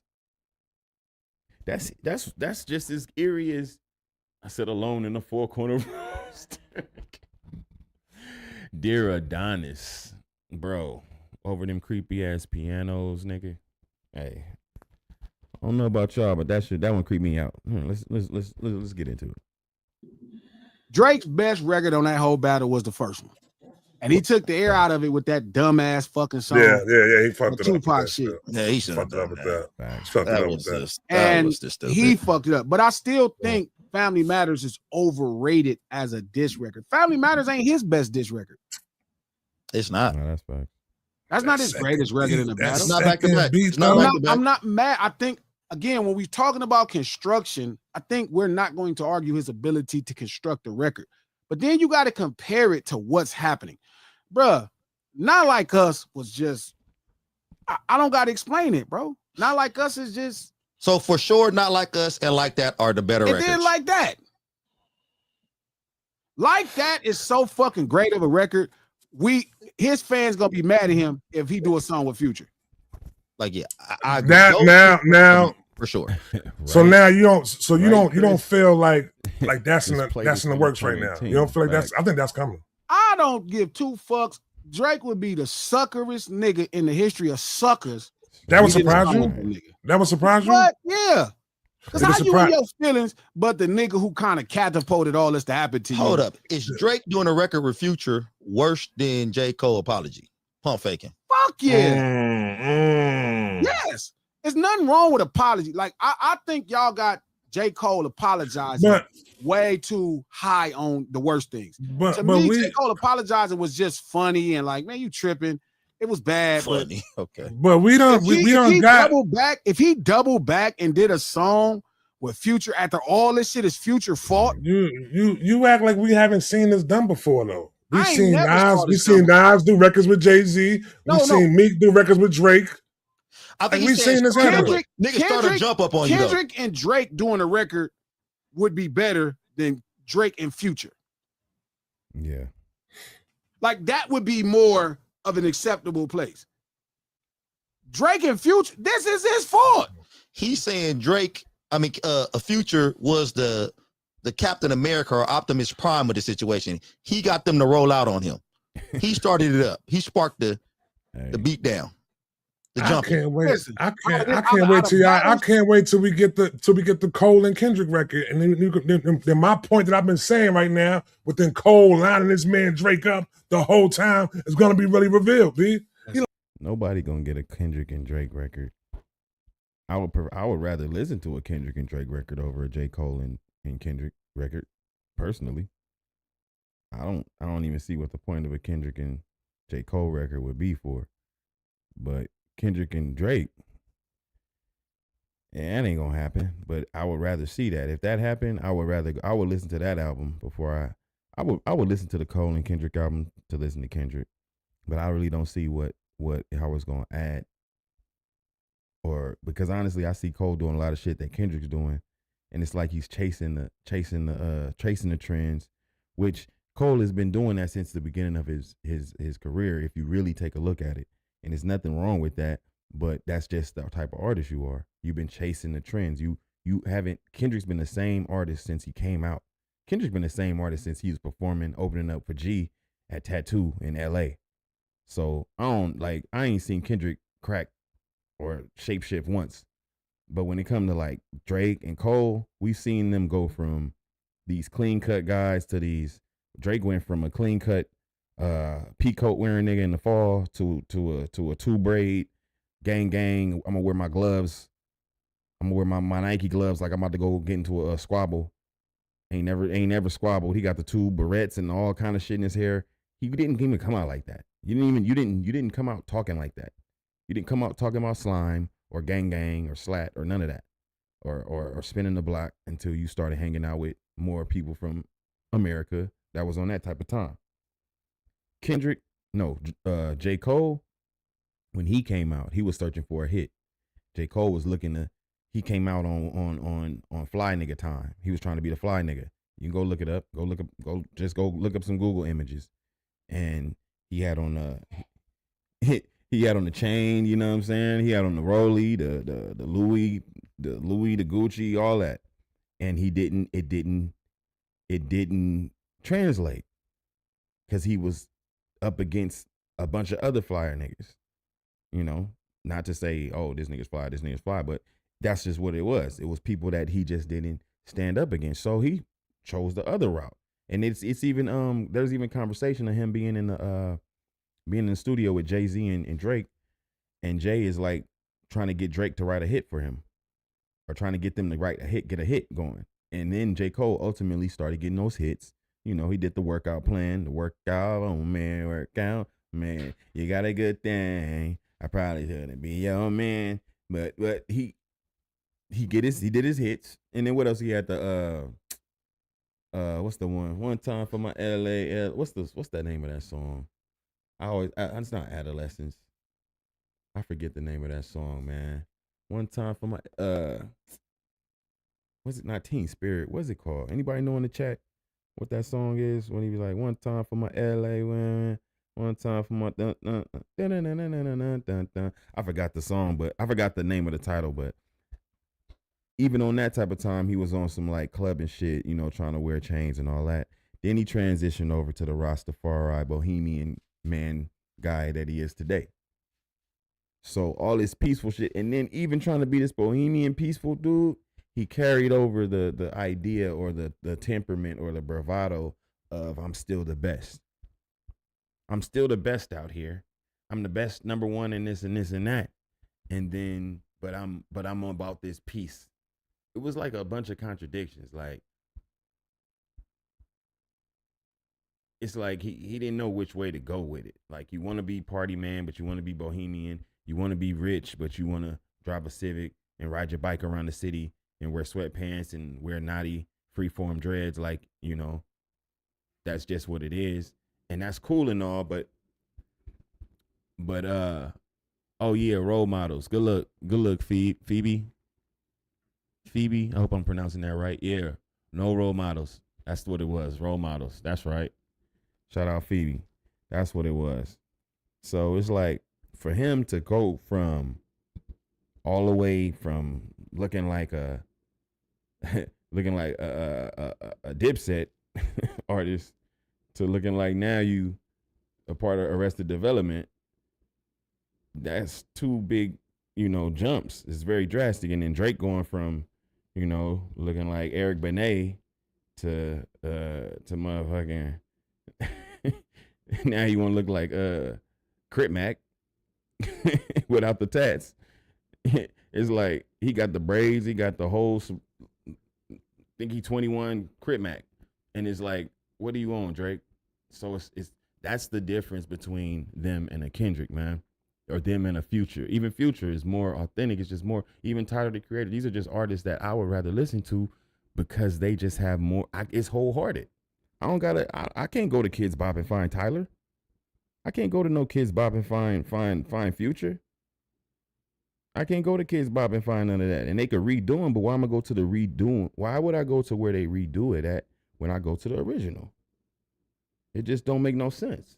That's just as eerie as I said alone in the four corner roast. Dear Adonis, bro, over them creepy ass pianos, nigga. Hey, I don't know about y'all, but that one creeped me out. Let's get into it. Drake's best record on that whole battle was the first one. And he took the air out of it with that dumbass fucking song. Yeah. He fucked it up. Tupac shit. Yeah, he fucked up with that. And he fucked it up. But I still think Family Matters is overrated as a diss record. Family Matters ain't his best diss record. It's not. No, that's fact. That's not his greatest record in the battle. It's not back to back. I'm not mad. I think, again, when we're talking about construction, I think we're not going to argue his ability to construct a record. But then you got to compare it to what's happening. Bruh, Not Like Us was just, I don't got to explain it, bro. Not Like Us is just. So for sure, Not Like Us and Like That are the better records. It did Like That. Like That is so fucking great of a record. His fans gonna be mad at him if he do a song with Future. Like, yeah, now for sure. Right. So now you don't feel like that's in the works right now. You don't feel like I think that's coming. I don't give two fucks. Drake would be the suckerest nigga in the history of suckers. That would surprise you? That would surprise you? But yeah. Because how you in your feelings, but the nigga who kind of catapulted all this to happen to you. Hold up. Is Drake doing a record with Future worse than J. Cole Apology? Pump faking. Fuck yeah. Yes. There's nothing wrong with Apology. Like, I think y'all got J. Cole apologizing way too high on the worst things. To me, J. Cole apologizing was just funny and like, man, you tripping. It was bad. Funny. Okay. But if he doubled back and did a song with Future after all this shit is Future fault. You act like we haven't seen this done before though. We've seen Nas do records with Jay-Z. We've seen Meek do records with Drake. I think we've seen this happen. Niggas started to jump up on you. Kendrick and Drake doing a record would be better than Drake and Future. Yeah. Like that would be more of an acceptable place. Drake and Future, this is his fault. He's saying Drake, Future was the Captain America or Optimus Prime of the situation. He got them to roll out on him. He started it up. He sparked the beat down. I can't wait. Listen, I can't wait till we get the Cole and Kendrick record. And then my point that I've been saying right now, within Cole lining this man Drake up the whole time, is gonna be really revealed, B. Nobody gonna get a Kendrick and Drake record. I would rather listen to a Kendrick and Drake record over a J. Cole and Kendrick record, personally. I don't even see what the point of a Kendrick and J. Cole record would be for. But Kendrick and Drake, that ain't gonna happen. But I would rather see that. If that happened, I would listen to that album before I would listen to the Cole and Kendrick album to listen to Kendrick. But I really don't see how it's gonna add. Or because honestly, I see Cole doing a lot of shit that Kendrick's doing, and it's like he's chasing the trends, which Cole has been doing that since the beginning of his career. If you really take a look at it. And there's nothing wrong with that, but that's just the type of artist you are. You've been chasing the trends. Kendrick's been the same artist since he came out. Kendrick's been the same artist since he was performing, opening up for G at Tattoo in LA. So I ain't seen Kendrick crack or shapeshift once. But when it comes to like Drake and Cole, we've seen them go from these clean cut guys to these. Drake went from a clean cut peacoat wearing nigga in the fall to a 2-braid gang. I'm gonna wear my gloves. I'm gonna wear my Nike gloves like I'm about to go get into a squabble. Ain't never squabbled. He got the 2 barrettes and all kind of shit in his hair. He didn't even come out like that. You didn't come out talking like that. You didn't come out talking about slime or gang or slat or none of that. Or spinning the block until you started hanging out with more people from America that was on that type of time. J. Cole, when he came out, he was searching for a hit. J. Cole was he came out on fly nigga time. He was trying to be the fly nigga. You can go look it up. Go look up some Google images. And he had on the chain, you know what I'm saying? He had on the Rory, the Louis, the Gucci, all that. And it didn't translate. Because he was up against a bunch of other flyer niggas, not to say, oh, this nigga's fly, but that's just what it was. It was people that he just didn't stand up against. So he chose the other route. And it's even, there's even conversation of him being in the studio with Jay-Z and Drake. And Jay is like trying to get Drake to write a hit for him or trying to get them to get a hit going. And then J. Cole ultimately started getting those hits. He did the workout plan, workout, man, you got a good thing. I probably shouldn't be your man. But he did his hits. And then what else he had what's the one time for my LA, what's that name of that song? It's not Adolescence. I forget the name of that song, man. One time for my was it not Teen Spirit? What's it called? Anybody know in the chat what that song is? When he was like, one time for my LA women, one time for my I forgot the song, but I forgot the name of the title, but even on that type of time, he was on some like club and shit, trying to wear chains and all that. Then he transitioned over to the Rastafari bohemian man guy that he is today. So all this peaceful shit, and then even trying to be this bohemian peaceful dude, he carried over the idea or the temperament or the bravado of I'm still the best. I'm still the best out here. I'm the best number one in this and this and that. And then, but I'm about this peace. It was like a bunch of contradictions. Like, it's like he didn't know which way to go with it. Like, you want to be party man, but you want to be bohemian. You want to be rich, but you want to drive a Civic and ride your bike around the city and wear sweatpants and wear naughty freeform dreads. Like, that's just what it is. And that's cool and all, but oh yeah, role models. Good luck, Phoebe. I hope I'm pronouncing that right. Yeah, no role models. That's what it was, role models. That's right. Shout out Phoebe. That's what it was. So it's like for him to go from all the way from looking like a Dipset artist to looking like now you a part of Arrested Development, that's two big, jumps. It's very drastic. And then Drake going from, looking like Eric Benet to motherfucking now you want to look like Crip Mac without the tats. It's like he got the braids, he got the whole think he 21 Crip Mac. And it's like, what do you want, Drake? So it's that's the difference between them and a Kendrick, man. Or them and a Future. Even Future is more authentic. It's just more, even Tyler the Creator. These are just artists that I would rather listen to because they just have more, it's wholehearted. I can't go to Kids Bop and find Tyler. I can't go to no Kids Bop and find Future. I can't go to Kids Bop and find none of that. And they could redo them, but why am I go to the redoing? Why would I go to where they redo it at when I go to the original? It just don't make no sense.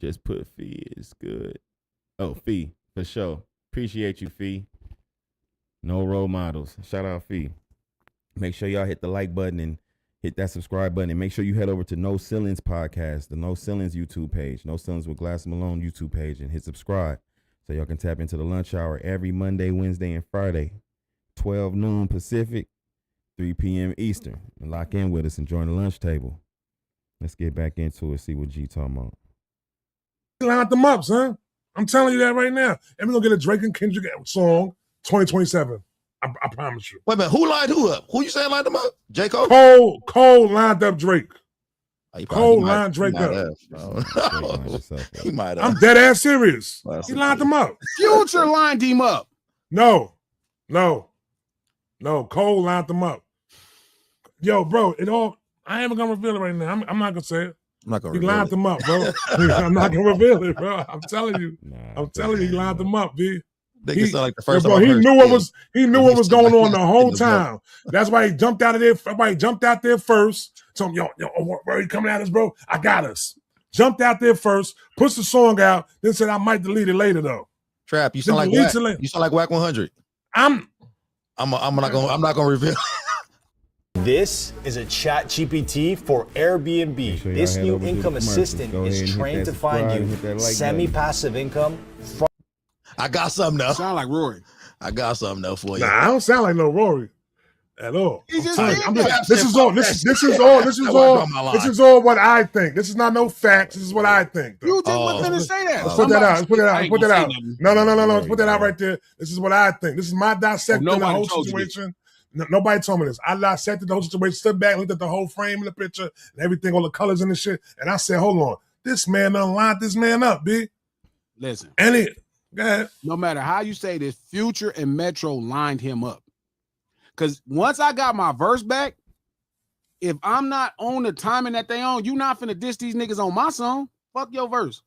Just put Fee is good. Oh, Fee, for sure. Appreciate you, Fee. No role models. Shout out, Fee. Make sure y'all hit the like button and hit that subscribe button. And make sure you head over to No Ceilings Podcast, the No Ceilings YouTube page, No Ceilings with Glass Malone YouTube page, and hit subscribe so y'all can tap into the lunch hour every Monday, Wednesday, and Friday, 12 noon Pacific, 3 p.m. Eastern. And lock in with us and join the lunch table. Let's get back into it, see what G talking about. Line them up, son. I'm telling you that right now. And we're going to get a Drake and Kendrick song 2027. I promise you. Wait a minute. Who lined who up? Who you saying lined them up? J. Cole? Cole lined up Drake. Cole lined Drake up. He might have. I'm dead ass serious. He lined them up. Future lined him up. No. Cole lined them up. Yo, bro, I ain't even going to reveal it right now. I'm not going to say it. I'm not gonna he lined them up, bro. I'm not gonna reveal it, bro. I'm telling you. He lined them up, B. He sound like the first bro, he knew what was going on the whole time. That's why he jumped out of there. Everybody jumped out there first. Told him, yo, where you coming at us, bro? I got us. Jumped out there first, pushed the song out, then said I might delete it later though. Trap, you sound like Wack. You sound like Wack 100. I'm not gonna reveal. This is a chat GPT for Airbnb. This new income assistant is trained to find you semi-passive income. I got something though. Sound like Rory. I got something though for you. Nah, I don't sound like no Rory at all. This is all what I think. This is not no facts. This is what I think. You just wasn't gonna say that. Let's put that out. No. Let's put that out right there. This is what I think. This is my dissecting the whole situation. Nobody told me this. I dissected the whole situation, stood back, looked at the whole frame of the picture and everything, all the colors and the shit. And I said, hold on. This man done lined this man up, B. Listen. Go ahead. No matter how you say this, Future and Metro lined him up. Because once I got my verse back, if I'm not on the timing that they on, you not finna diss these niggas on my song. Fuck your verse.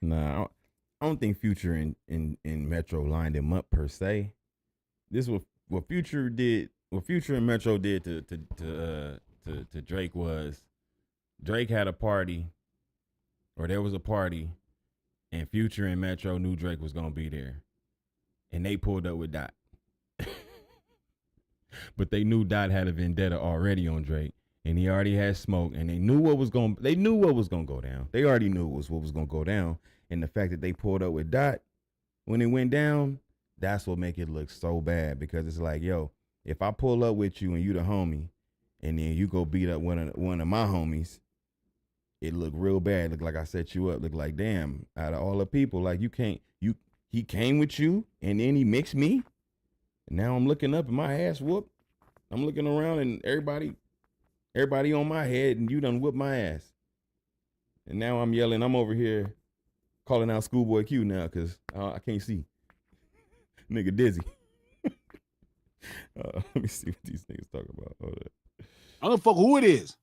Nah, I don't think Future and Metro lined him up per se. This was what Future and Metro did to Drake was Drake had a party, or there was a party, and Future and Metro knew Drake was gonna be there, and they pulled up with Dot. But they knew Dot had a vendetta already on Drake, and he already had smoke, and they knew what was gonna go down. They already knew what was gonna go down, and the fact that they pulled up with Dot when it went down, that's what make it look so bad, because it's like, yo, if I pull up with you and you the homie, and then you go beat up one of my homies, it look real bad. Look like I set you up. Look like, damn, out of all the people, like he came with you and then he mixed me. And now I'm looking up and my ass whooped. I'm looking around and everybody on my head and you done whooped my ass. And now I'm yelling, I'm over here calling out Schoolboy Q now because I can't see. Nigga dizzy. Let me see what these niggas talking about. Hold up. I don't fuck who it is.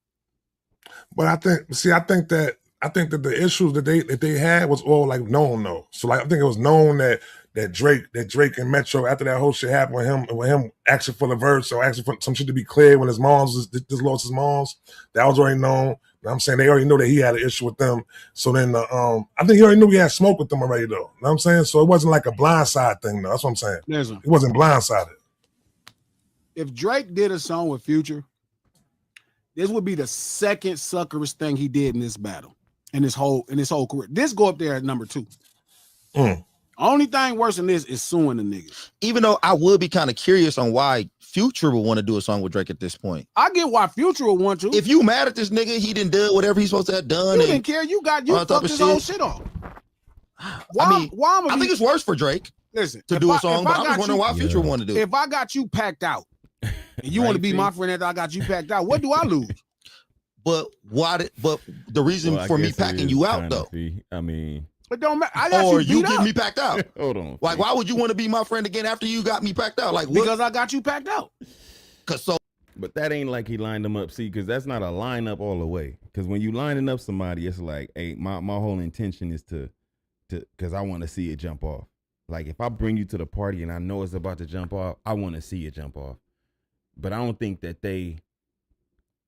But I think that the issues that they had was all like known though. So like I think it was known that Drake and Metro, after that whole shit happened with him asking for the verse or asking for some shit to be clear when his mom's just lost his mom's, that was already known. know what I'm saying? They already knew that he had an issue with them. So then, I think he already knew he had smoke with them already, though. You know what I'm saying? So it wasn't like a blindside thing, though. That's what I'm saying. Listen, it wasn't blindsided. If Drake did a song with Future, this would be the second suckerish thing he did in this battle, in his whole career. This go up there at number 2. Only thing worse than this is suing the niggas. Even though I would be kind of curious on why Future would want to do a song with Drake at this point. I get why Future would want to. If you mad at this nigga, he didn't do whatever he's supposed to have done. You didn't care. You fucked his whole shit off. I think it's worse for Drake. Listen, to do a song, but I'm just wondering why Future wanted to do it. If I got you packed out, and you want to be my friend after I got you packed out, what do I lose? But the reason for me packing you out though. I mean, but don't matter. I got you get me packed out. Hold on. Like, why would you want to be my friend again after you got me packed out? Like, because I got you packed out. But that ain't like he lined them up. See, because that's not a lineup all the way. Because when you lining up somebody, it's like, hey, my whole intention is to because I want to see it jump off. Like, if I bring you to the party and I know it's about to jump off, I want to see it jump off. But I don't think that they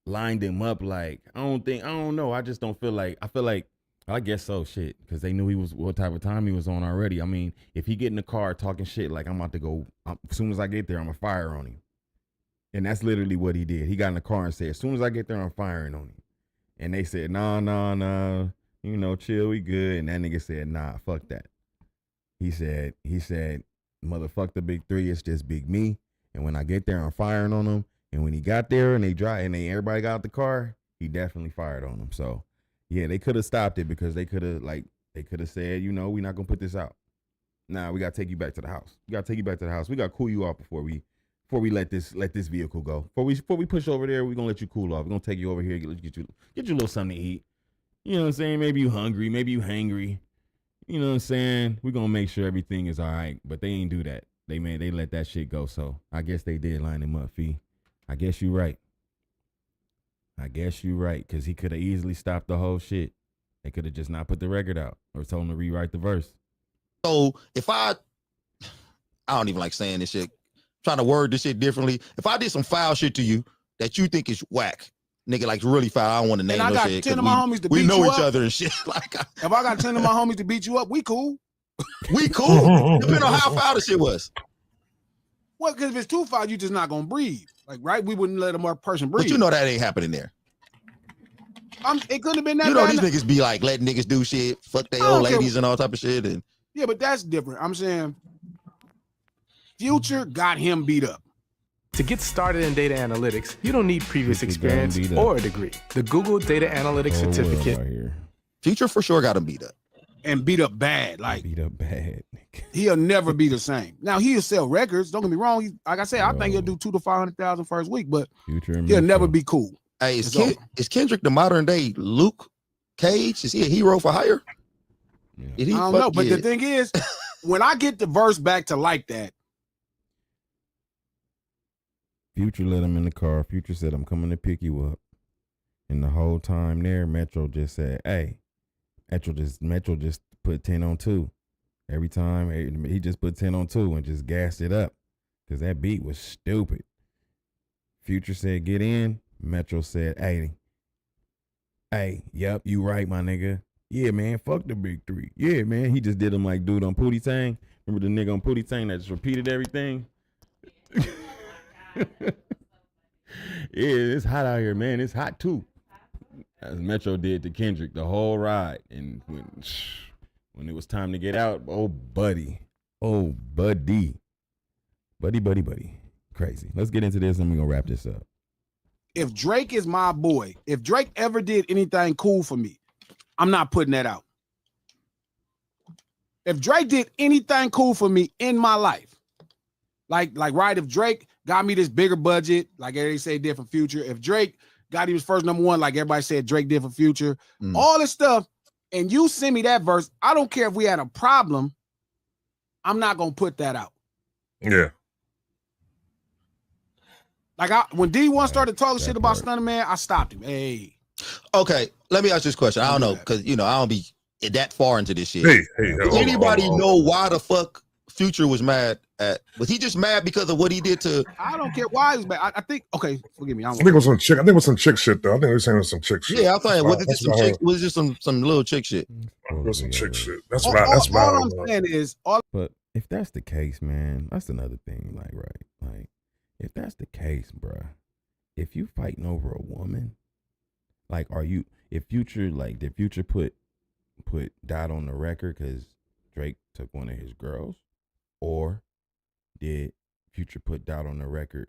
lined him up like, I don't know. I just don't feel like, I guess so, shit. Because they knew what type of time he was on already. I mean, if he get in the car talking shit, like, I'm about to go, as soon as I get there, I'm going to fire on him. And that's literally what he did. He got in the car and said, as soon as I get there, I'm firing on him. And they said, nah, you know, chill, we good. And that nigga said, nah, fuck that. He said, motherfuck the big three, it's just big me. And when I get there, I'm firing on him. And when he got there and everybody got out the car, he definitely fired on him. So yeah, they could have stopped it because they could have said, you know, we're not gonna put this out. Nah, we gotta take you back to the house. We gotta cool you off before we let this vehicle go. Before we push over there, we're gonna let you cool off. We're gonna take you over here, get you a little something to eat. You know what I'm saying? Maybe you hungry, maybe you hangry. You know what I'm saying? We're gonna make sure everything is all right. But they ain't do that. They let that shit go. So I guess they did line him up, Fee. I guess you right. Because he could have easily stopped the whole shit. They could have just not put the record out or told him to rewrite the verse. So if I don't even like saying this shit, trying to word this shit differently. If I did some foul shit to you that you think is whack, nigga, like really foul, I don't want to name no shit. And I got 10 of my homies to beat you up. We know each other and shit. Like, if I got 10 of my homies to beat you up, we cool. We cool. Depending on how foul the shit was. Well, because if it's too foul, you just not gonna breathe. Like, right? We wouldn't let a person breathe. But you know that ain't happening there. It couldn't have been that. You know these niggas be like letting niggas do shit, fuck their old ladies and all type of shit. And yeah, but that's different. I'm saying Future got him beat up. To get started in data analytics, you don't need previous experience or a degree. The Google Data Analytics Certificate. Future for sure got him beat up. And beat up bad. Like, beat up bad. He'll never be the same. Now, he'll sell records. Don't get me wrong. Like I said, I think he'll do 200,000 to 500,000 first week, but he'll never be cool. Hey, is Kendrick the modern day Luke Cage? Is he a hero for hire? I don't know, but the thing is, when I get the verse back to like that, Future let him in the car. Future said, I'm coming to pick you up. And the whole time there, Metro just said, hey, Metro just put 10 on 2. Every time he just put 10 on 2 and just gassed it up because that beat was stupid. Future said, get in. Metro said, hey, yep, you right, my nigga. Yeah, man, fuck the big three. Yeah, man. He just did him like dude on Pootie Tang. Remember the nigga on Pootie Tang that just repeated everything? Yeah, it's hot out here, man. It's hot too. As Metro did to Kendrick the whole ride. And when it was time to get out, buddy. Crazy. Let's get into this and we're going to wrap this up. If Drake is my boy, if Drake ever did anything cool for me, I'm not putting that out. If Drake did anything cool for me in my life, like right, if Drake got me this bigger budget, like everybody say did for Future, if Drake got his first number one, like everybody said Drake did for Future, all this stuff, and you send me that verse, I don't care if we had a problem, I'm not going to put that out. Yeah. Like when D1 started talking shit about Stunner Man, I stopped him. Hey. Okay, let me ask this question. I don't know, because I don't be that far into this shit. Hey, Does anybody know why the fuck Future was mad at. Was he just mad because of what he did to? I don't care why he's mad. I think. Okay, forgive me. I think it was some chick. I think it was some chick shit though. I think they were saying it was some chick shit. Yeah, I thought was it just some chick? Was it just some little chick shit? It was some chick shit. That's all, right. That's all right. I'm saying is all. But if that's the case, man, that's another thing. Like, right, like if that's the case, bruh, if you fighting over a woman, like, are you? If Future, like, did Future put Dot on the record because Drake took one of his girls, or did Future put Dot on the record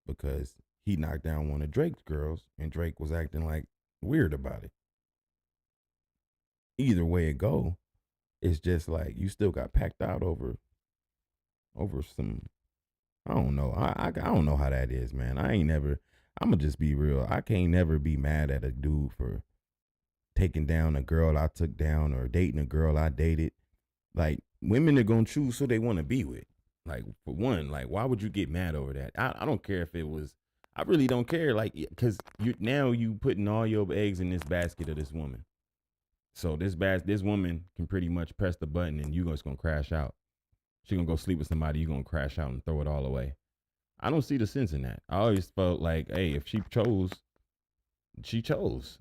because he knocked down one of Drake's girls and Drake was acting like weird about it? Either way it go, it's just like you still got packed out over some. I don't know. I don't know how that is, man. I'm gonna just be real. I can't never be mad at a dude for taking down a girl I took down or dating a girl I dated. Like, women are gonna choose who they want to be with. Like, for one, like, why would you get mad over that? I don't care if it was. I really don't care. Like, because you putting all your eggs in this basket of this woman. So this woman can pretty much press the button and you just gonna crash out. She gonna go sleep with somebody. You gonna crash out and throw it all away. I don't see the sense in that. I always felt like, hey, if she chose, she chose.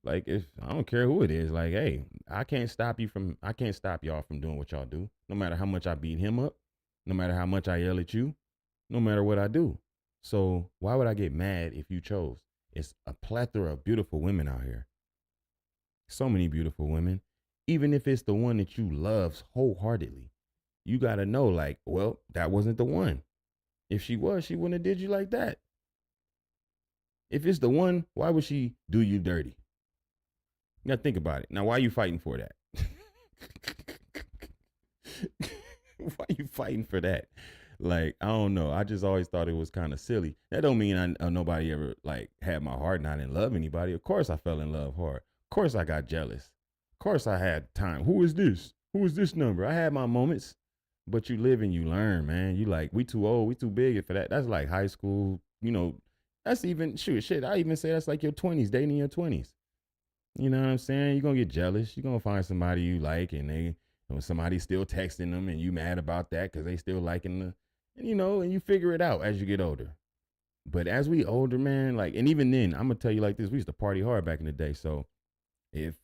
Like, if I don't care who it is, like, hey, I can't stop y'all from doing what y'all do. No matter how much I beat him up, no matter how much I yell at you, no matter what I do. So why would I get mad if you chose? It's a plethora of beautiful women out here. So many beautiful women. Even if it's the one that you love wholeheartedly, you gotta know, like, well, that wasn't the one. If she was, she wouldn't have did you like that. If it's the one, why would she do you dirty? You gotta think about it. Now, why are you fighting for that? Why are you fighting for that? Like, I don't know. I just always thought it was kind of silly. That don't mean nobody ever, like, had my heart and I didn't love anybody. Of course I fell in love hard. Of course I got jealous. Of course I had time. Who is this? Who is this number? I had my moments. But you live and you learn, man. You like, we too old. We too big for that. That's like high school. You know, that's even, shit. I even say that's like your 20s, dating in your 20s. You know what I'm saying? You're going to get jealous. You're going to find somebody you like and somebody's still texting them and you mad about that because they still liking and you figure it out as you get older. But as we older, man, like, and even then, I'm going to tell you like this, we used to party hard back in the day. So if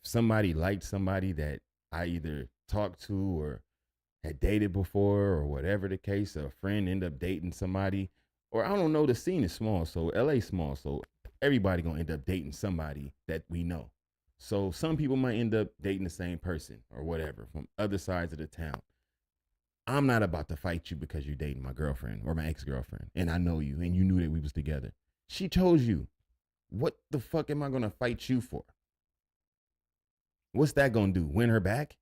somebody liked somebody that I either talked to or had dated before or whatever the case, a friend ended up dating somebody, or I don't know, the scene is small. So LA small. So everybody gonna end up dating somebody that we know. So some people might end up dating the same person or whatever from other sides of the town. I'm not about to fight you because you're dating my girlfriend or my ex-girlfriend and I know you and you knew that we was together. She chose you. What the fuck am I gonna fight you for? What's that gonna do? Win her back?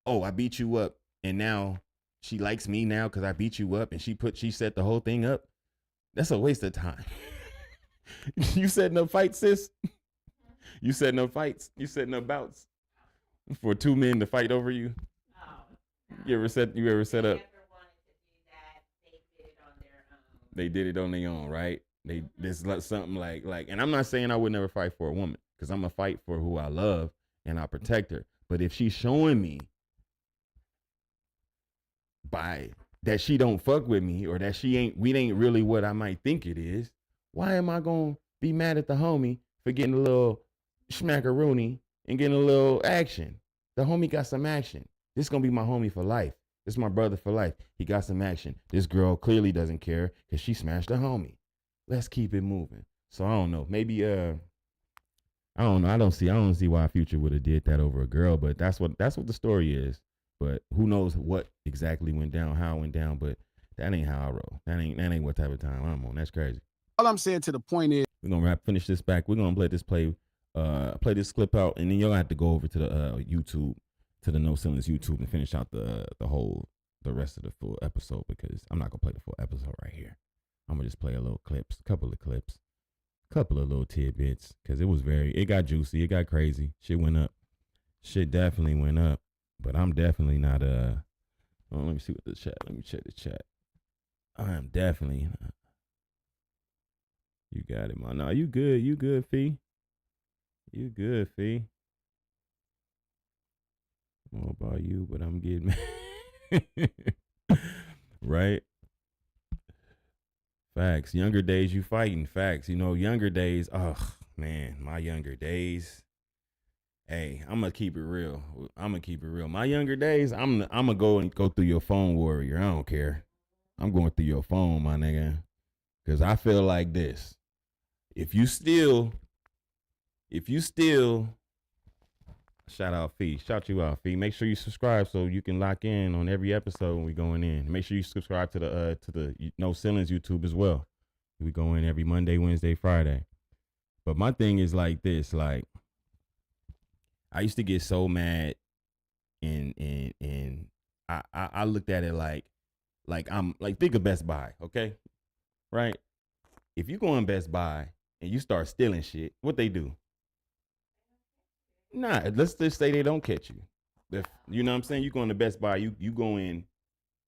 Oh, I beat you up and now she likes me now because I beat you up and she set the whole thing up. That's a waste of time. You setting up fights, sis? You setting up fights? You setting up bouts for two men to fight over you? You ever set up? They did it on their own, right? This is something like, and I'm not saying I would never fight for a woman because I'm gonna fight for who I love and I protect her. But if she's showing me by that she don't fuck with me or that we ain't really what I might think it is, why am I gonna be mad at the homie for getting a little schmackaroony and getting a little action? The homie got some action. This gonna be my homie for life. This is my brother for life. He got some action. This girl clearly doesn't care because she smashed the homie. Let's keep it moving. So I don't know. Maybe I don't know. I don't see why Future would have did that over a girl, but that's what the story is. But who knows what exactly went down, how it went down, but that ain't how I roll. That ain't what type of time I'm on. That's crazy. All I'm saying to the point is, we're gonna finish this back. We're gonna play this clip out, and then you'll have to go over to the YouTube, to the No Ceilings YouTube, and finish out the rest of the full episode because I'm not gonna play the full episode right here. I'm gonna just play a couple of little tidbits because it got juicy, it got crazy. Shit went up. Shit definitely went up. But I'm definitely not let me see what the chat. Let me check the chat. I am definitely. You got it, man. No, you good. You good, Fee. You good, Fee. I don't know about you, but I'm getting right. Facts. Younger days, you fighting. Facts. You know, younger days. Oh man, my younger days. Hey, I'm gonna keep it real. My younger days, I'm gonna go through your phone, warrior. I don't care. I'm going through your phone, my nigga, because I feel like this. If you still, shout out Fee. Shout you out, Fee. Make sure you subscribe so you can lock in on every episode when we going in. Make sure you subscribe to the No Ceilings YouTube as well. We go in every Monday, Wednesday, Friday. But my thing is like this, like I used to get so mad and I looked at it like I'm like, think of Best Buy, okay? Right? If you go in Best Buy and you start stealing shit, what they do? Nah, let's just say they don't catch you. If, you know what I'm saying? You go into Best Buy, you go in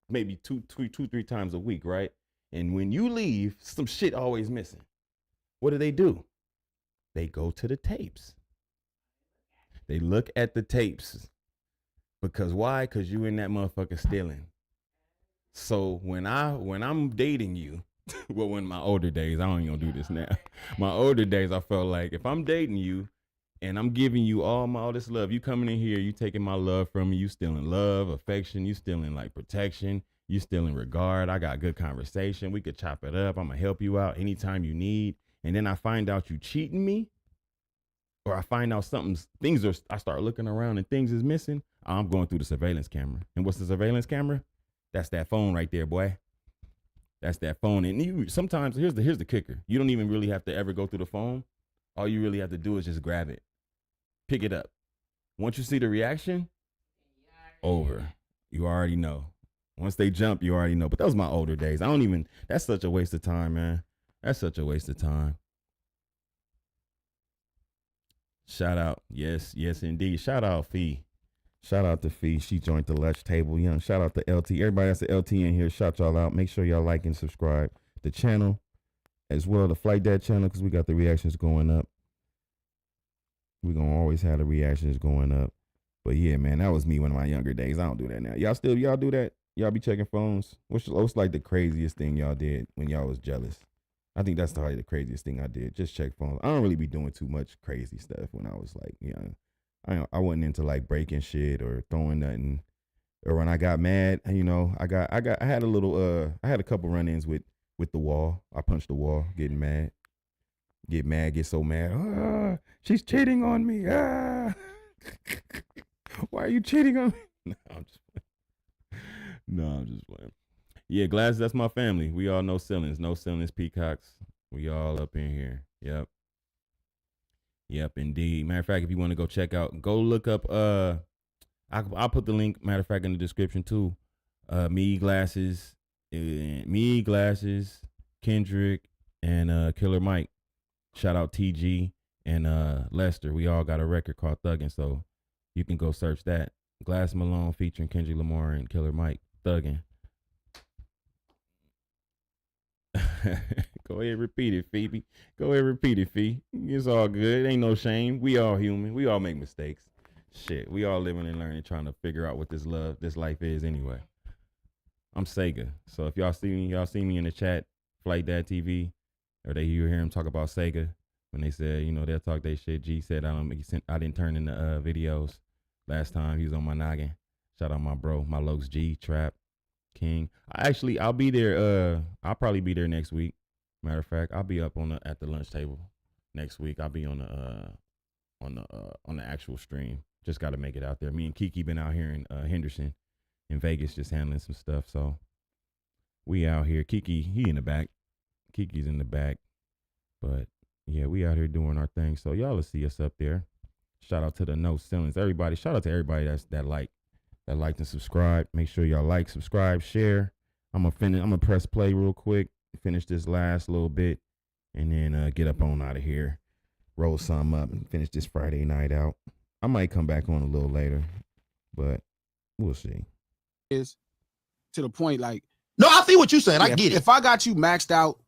maybe two, 3 times a week, right? And when you leave, some shit always missing. What do? They go to the tapes. They look at the tapes. Because why? Because you in that motherfucker stealing. So when I'm dating you, well, in my older days, I don't even gonna do this now. My older days, I felt like if I'm dating you and I'm giving you all this love, you coming in here, you taking my love from me, you stealing love, affection, you stealing like protection, you stealing regard. I got good conversation. We could chop it up. I'm gonna help you out anytime you need. And then I find out you cheating me, or I find out I start looking around and things is missing. I'm going through the surveillance camera. And what's the surveillance camera? That's that phone right there, boy. That's that phone. And you sometimes, here's the kicker. You don't even really have to ever go through the phone. All you really have to do is just grab it. Pick it up. Once you see the reaction, over. You already know. Once they jump, you already know. But that was my older days. That's such a waste of time, man. That's such a waste of time. Shout out. Yes, indeed. Shout out Fee. Shout out to Fee. She joined the lunch table. Young. Shout out to LT. Everybody that's an LT in here, shout y'all out. Make sure y'all like and subscribe the channel as well, the Flight Dad channel, because we got the reactions going up. We're going to always have the reactions going up. But yeah, man, that was me one of my younger days. I don't do that now. Y'all do that? Y'all be checking phones? What's like the craziest thing y'all did when y'all was jealous? I think that's probably the craziest thing I did. Just check phones. I don't really be doing too much crazy stuff when I was like young. I wasn't into like breaking shit or throwing nothing. Or when I got mad, you know, I had a couple run-ins with the wall. I punched the wall, get so mad. She's cheating on me. Why are you cheating on me? No, I'm just playing. Yeah, Glass, that's my family. We all know ceilings. No ceilings, peacocks. We all up in here. Yep, indeed. Matter of fact, if you want to go look up, I'll put the link, matter of fact, in the description too. Me, Glasses, Kendrick, and Killer Mike. Shout out TG and Lester. We all got a record called Thuggin', so you can go search that. Glass Malone featuring Kendrick Lamar and Killer Mike, Thuggin'. Go ahead, repeat it, Phoebe. Go ahead, repeat it, Fee. It's all good. Ain't no shame. We all human. We all make mistakes. Shit, we all living and learning, trying to figure out what this life is anyway. I'm Sega. So if y'all see me in the chat, Flight Dad TV, or you hear him talk about Sega, when they said, you know, they'll talk their shit. G said I didn't turn in the videos last time. He was on my noggin. Shout out my bro, my Lokes G, Trap, King. I'll be there. I'll probably be there next week. Matter of fact, I'll be up at the lunch table next week. I'll be on the actual stream. Just got to make it out there. Me and Keke been out here in Henderson, in Vegas, just handling some stuff. So we out here. Keke, he in the back. Keke's in the back. But yeah, we out here doing our thing. So y'all will see us up there. Shout out to the No Ceilings. Everybody, shout out to everybody that liked and subscribe. Make sure y'all like, subscribe, share. I'm gonna press play real quick, finish this last little bit, and then get up on out of here. Roll some up and finish this Friday night out. I might come back on a little later, but we'll see. Is to the point like, no, I see what you're saying. I get it. If I got you maxed out,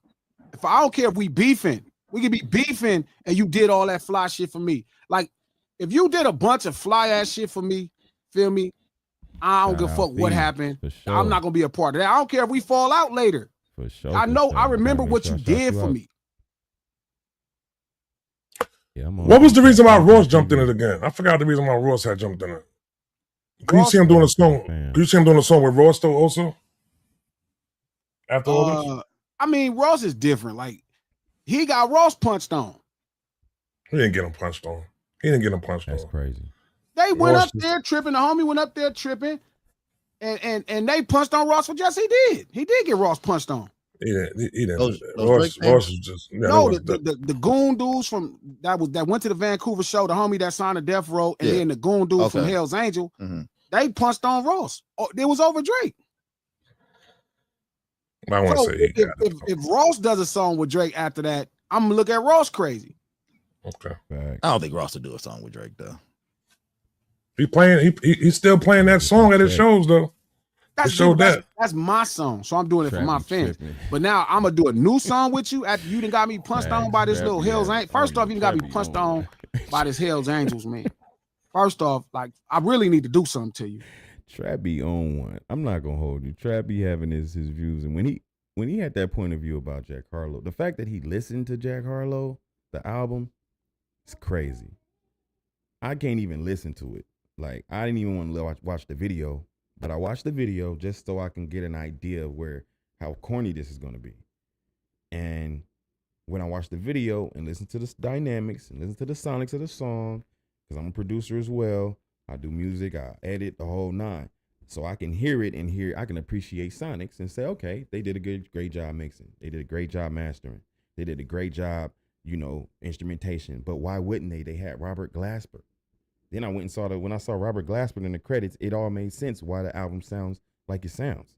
I don't care if we beefing, we could be beefing and you did all that fly shit for me. Like if you did a bunch of fly ass shit for me Feel me? I don't give a fuck what happened. Sure. I'm not gonna be a part of that. I don't care if we fall out later. For sure. I remember what you did for me. Yeah, what was the reason why Ross jumped in it again? I forgot the reason why Ross had jumped in it. Can you see him doing a song? Can you see him doing a song with Ross though also? After all this? I mean, Ross is different. Like, he got Ross punched on. He didn't get him punched on. That's crazy. They went up there tripping. The homie went up there tripping. And they punched on Ross for just he did. He did get Ross punched on. He didn't. Ross was just the goon dudes from that went to the Vancouver show, the homie that signed a death row, and then the goon dude from Hell's Angel, they punched on Ross. It was over Drake. I want to say if Ross does a song with Drake after that, I'm gonna look at Ross crazy. Okay. I don't think Ross will do a song with Drake though. He's still playing that song at his shows though. That's my song, so I'm doing it for my fans. But now I'm gonna do a new song with you after you done got me punched on by this little Hell's Angels. First off, you done got me punched on by this Hell's Angels, man. First off, like, I really need to do something to you. Trap be on one. I'm not gonna hold you. Trap be having his views, and when he had that point of view about Jack Harlow, the fact that he listened to Jack Harlow, the album, it's crazy. I can't even listen to it. Like, I didn't even want to watch the video, but I watched the video just so I can get an idea of how corny this is gonna be. And when I watched the video and listened to the dynamics and listen to the sonics of the song, because I'm a producer as well, I do music, I edit the whole nine. So I can hear it and I can appreciate sonics and say, okay, they did a great job mixing. They did a great job mastering. They did a great job, instrumentation. But why wouldn't they? They had Robert Glasper. Then I went and saw when I saw Robert Glasper in the credits, it all made sense why the album sounds like it sounds.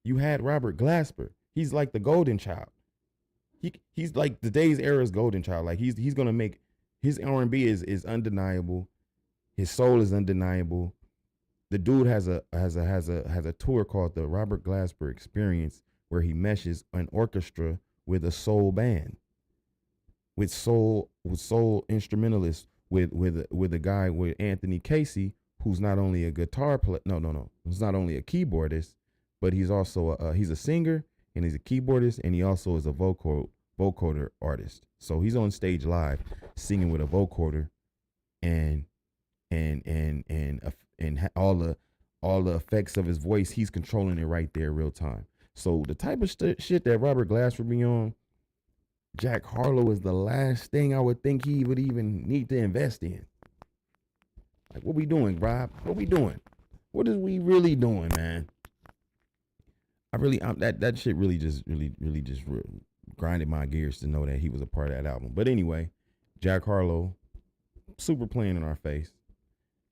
You had Robert Glasper. He's like the golden child. He's like today's era's golden child. Like he's gonna make his R&B is undeniable. His soul is undeniable. The dude has a tour called the Robert Glasper Experience, where he meshes an orchestra with a soul band, with soul instrumentalists, with a guy with Anthony Casey, who's not only a guitar player, who's not only a keyboardist, but he's also he's a singer and he's a keyboardist, and he also is a vocoder artist. So he's on stage live singing with a vocoder, and all the effects of his voice, he's controlling it right there real time. So the type of shit that Robert Glasper be on, Jack Harlow is the last thing I would think he would even need to invest in. Like, what we doing, Rob? What we doing? What is we really doing, man? That shit really just grinded my gears to know that he was a part of that album. But anyway, Jack Harlow, super playing in our face.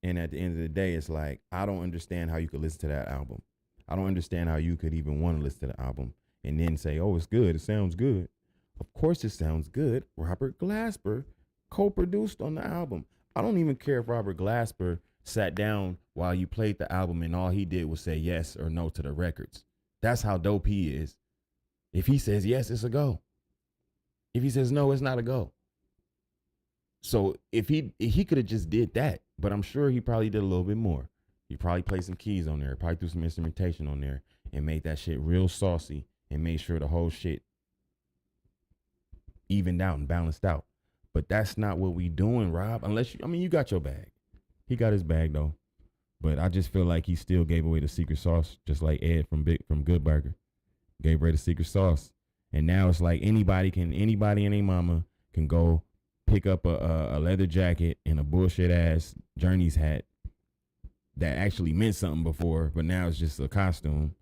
And at the end of the day, it's like, I don't understand how you could listen to that album. I don't understand how you could even want to listen to the album and then say, oh, it's good. It sounds good. Of course it sounds good. Robert Glasper co-produced on the album. I don't even care if Robert Glasper sat down while you played the album and all he did was say yes or no to the records. That's how dope he is. If he says yes, it's a go. If he says no, it's not a go. So if he could have just did that, but I'm sure he probably did a little bit more. He probably played some keys on there, probably threw some instrumentation on there and made that shit real saucy and made sure the whole shit evened out and balanced out. But that's not what we doing, Rob. Unless you got your bag. He got his bag though. But I just feel like he still gave away the secret sauce, just like Ed from Good Burger gave away the secret sauce. And now it's like anybody and their mama can go pick up a leather jacket and a bullshit ass Journeys hat that actually meant something before, but now it's just a costume,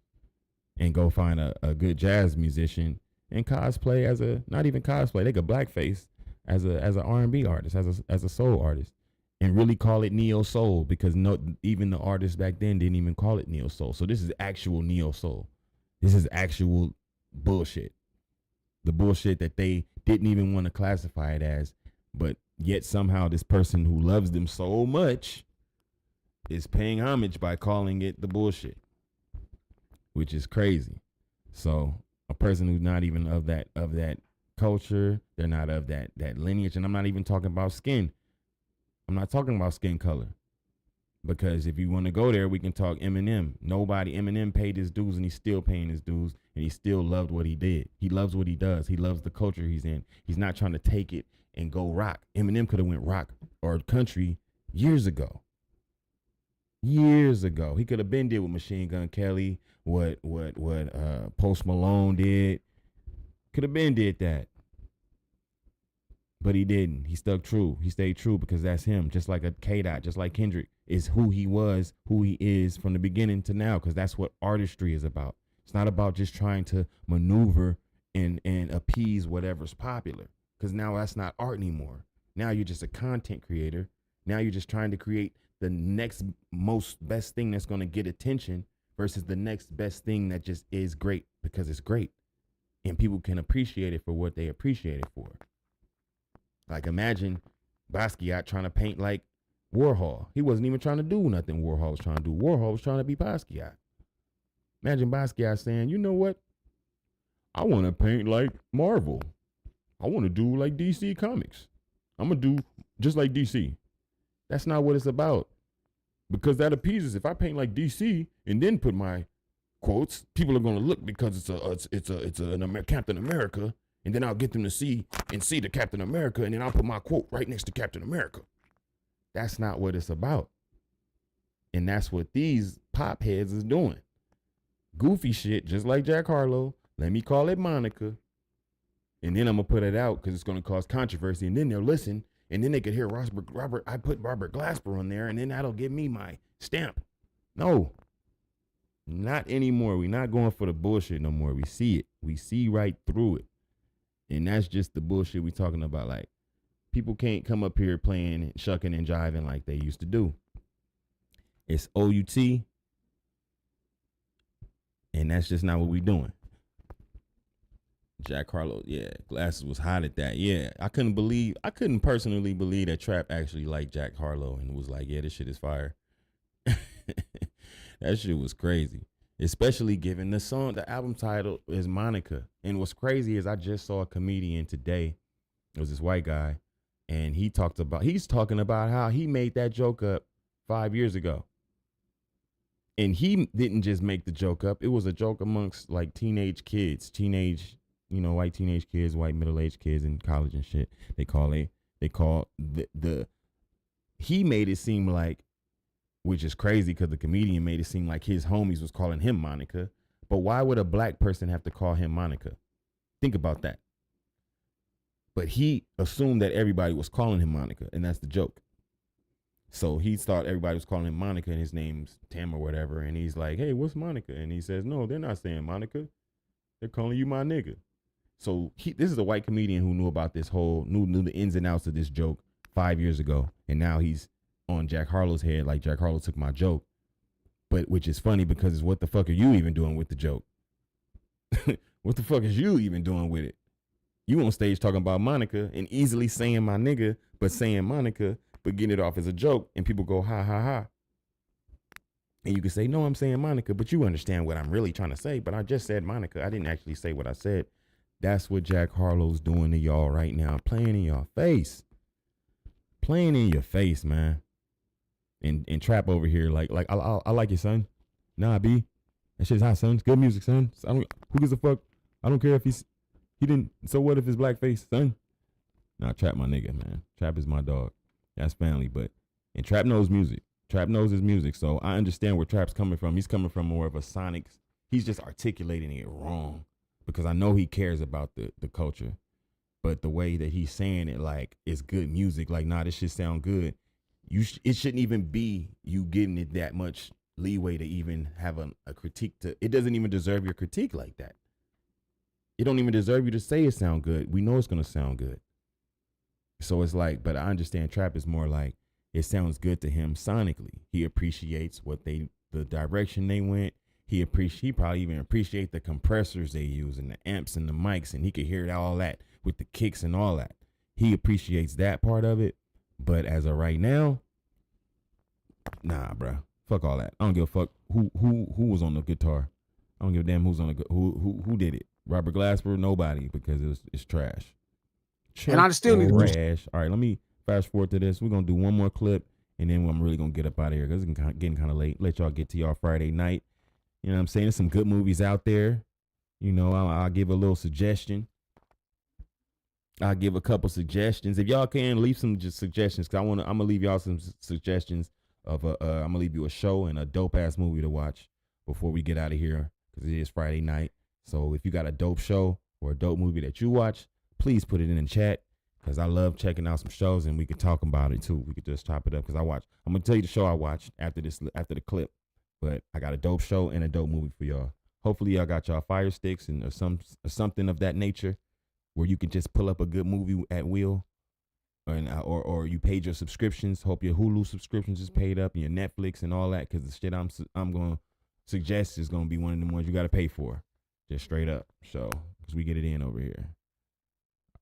and go find a good jazz musician and cosplay not even cosplay, they could blackface as a R&B artist, as a soul artist, and really call it neo soul, because even the artists back then didn't even call it neo soul. So this is actual neo soul. This is actual bullshit. The bullshit that they didn't even want to classify it as, but yet somehow this person who loves them so much is paying homage by calling it the bullshit, which is crazy. So a person who's not even of that culture, they're not of that lineage, and I'm not even talking about skin. I'm not talking about skin color. Because if you want to go there, we can talk Eminem. Eminem paid his dues and he's still paying his dues and he still loved what he did. He loves what he does. He loves the culture he's in. He's not trying to take it and go rock. Eminem could have went rock or country years ago. Years ago. He could have been did with Machine Gun Kelly, what Post Malone did. Could have been did that. But he didn't. He stuck true. He stayed true because that's him. Just like a K-Dot, just like Kendrick is who he was, who he is from the beginning to now, because that's what artistry is about. It's not about just trying to maneuver and appease whatever's popular, because now that's not art anymore. Now you're just a content creator. Now you're just trying to create the next most best thing that's going to get attention versus the next best thing that just is great because it's great. And people can appreciate it for what they appreciate it for. Like imagine Basquiat trying to paint like Warhol. He wasn't even trying to do nothing Warhol was trying to do. Warhol was trying to be Basquiat. Imagine Basquiat saying, you know what? I want to paint like Marvel. I want to do like DC Comics. I'm going to do just like DC. That's not what it's about. Because that appeases. If I paint like DC and then put my quotes, people are going to look because it's a Captain America. And then I'll get them to see the Captain America, and then I'll put my quote right next to Captain America. That's not what it's about. And that's what these pop heads is doing. Goofy shit, just like Jack Harlow. Let me call it Monica. And then I'm going to put it out because it's going to cause controversy. And then they'll listen, and then they could hear Robert. I put Robert Glasper on there, and then that'll give me my stamp. No, not anymore. We're not going for the bullshit no more. We see it. We see right through it. And that's just the bullshit we talking about. Like, people can't come up here playing and shucking and jiving like they used to do. It's OUT. And that's just not what we doing. Jack Harlow, yeah. Glasses was hot at that. Yeah. I couldn't personally believe that Trap actually liked Jack Harlow and was like, yeah, this shit is fire. That shit was crazy. Especially given the album title is Monica. And what's crazy is I just saw a comedian today. It was this white guy. And he's talking about how he made that joke up 5 years ago. And he didn't just make the joke up. It was a joke amongst like teenage kids, white teenage kids, white middle-aged kids in college and shit. He made it seem like, which is crazy because the comedian made it seem like his homies was calling him Monica. But why would a black person have to call him Monica? Think about that. But he assumed that everybody was calling him Monica, and that's the joke. So he thought everybody was calling him Monica, and his name's Tim or whatever. And he's like, hey, what's Monica? And he says, no, they're not saying Monica. They're calling you my nigga. So this is a white comedian who knew about this knew the ins and outs of this joke 5 years ago. And now he's on Jack Harlow's head like Jack Harlow took my joke. But which is funny because it's what the fuck are you even doing with the joke? What the fuck is you even doing with it? You on stage talking about Monica and easily saying my nigga, but saying Monica, but getting it off as a joke, and people go, ha, ha, ha. And you can say, no, I'm saying Monica, but you understand what I'm really trying to say, but I just said Monica. I didn't actually say what I said. That's what Jack Harlow's doing to y'all right now, playing in your face. Playing in your face, man. And Trap over here, like I like it, son. Nah, B. That shit's hot, son. It's good music, son. Who gives a fuck? I don't care if he didn't. So what if it's blackface, son? Nah, Trap my nigga, man. Trap is my dog. That's family, and Trap knows music. Trap knows his music, so I understand where Trap's coming from. He's coming from more of a sonic. He's just articulating it wrong because I know he cares about the culture, but the way that he's saying it, like it's good music. Like, nah, this shit sound good. It shouldn't even be you getting it that much leeway to even have a critique. It doesn't even deserve your critique like that. It don't even deserve you to say it sound good. We know it's gonna sound good. So it's like, but I understand Trap is more like it sounds good to him sonically. He appreciates the direction they went. He probably even appreciate the compressors they use and the amps and the mics, and he could hear all that with the kicks and all that. He appreciates that part of it. But as of right now, nah, bro. Fuck all that. I don't give a fuck who was on the guitar. I don't give a damn who's on the who did it. Robert Glasper, nobody, because it's trash. And I still need trash. All right, let me fast forward to this. We're gonna do one more clip, And then I'm really gonna get up out of here because it's getting kind of late. Let y'all get to y'all Friday night. You know what I'm saying? There's some good movies out there. You know, I'll give a little suggestion. I'll give a couple suggestions. If y'all can, leave some just suggestions, because I'm gonna leave y'all some suggestions of I'm gonna leave you a show and a dope ass movie to watch before we get out of here, because it is Friday night. So if you got a dope show or a dope movie that you watch, please put it in the chat, because I love checking out some shows and we can talk about it too. We could just chop it up, because I'm gonna tell you the show I watched after the clip, but I got a dope show and a dope movie for y'all. Hopefully y'all got y'all fire sticks and or something of that nature, where you can just pull up a good movie at will, or you paid your subscriptions. Hope your Hulu subscriptions is paid up, and your Netflix and all that, because the shit I'm going to suggest is going to be one of the ones you got to pay for, just straight up. So, because we get it in over here.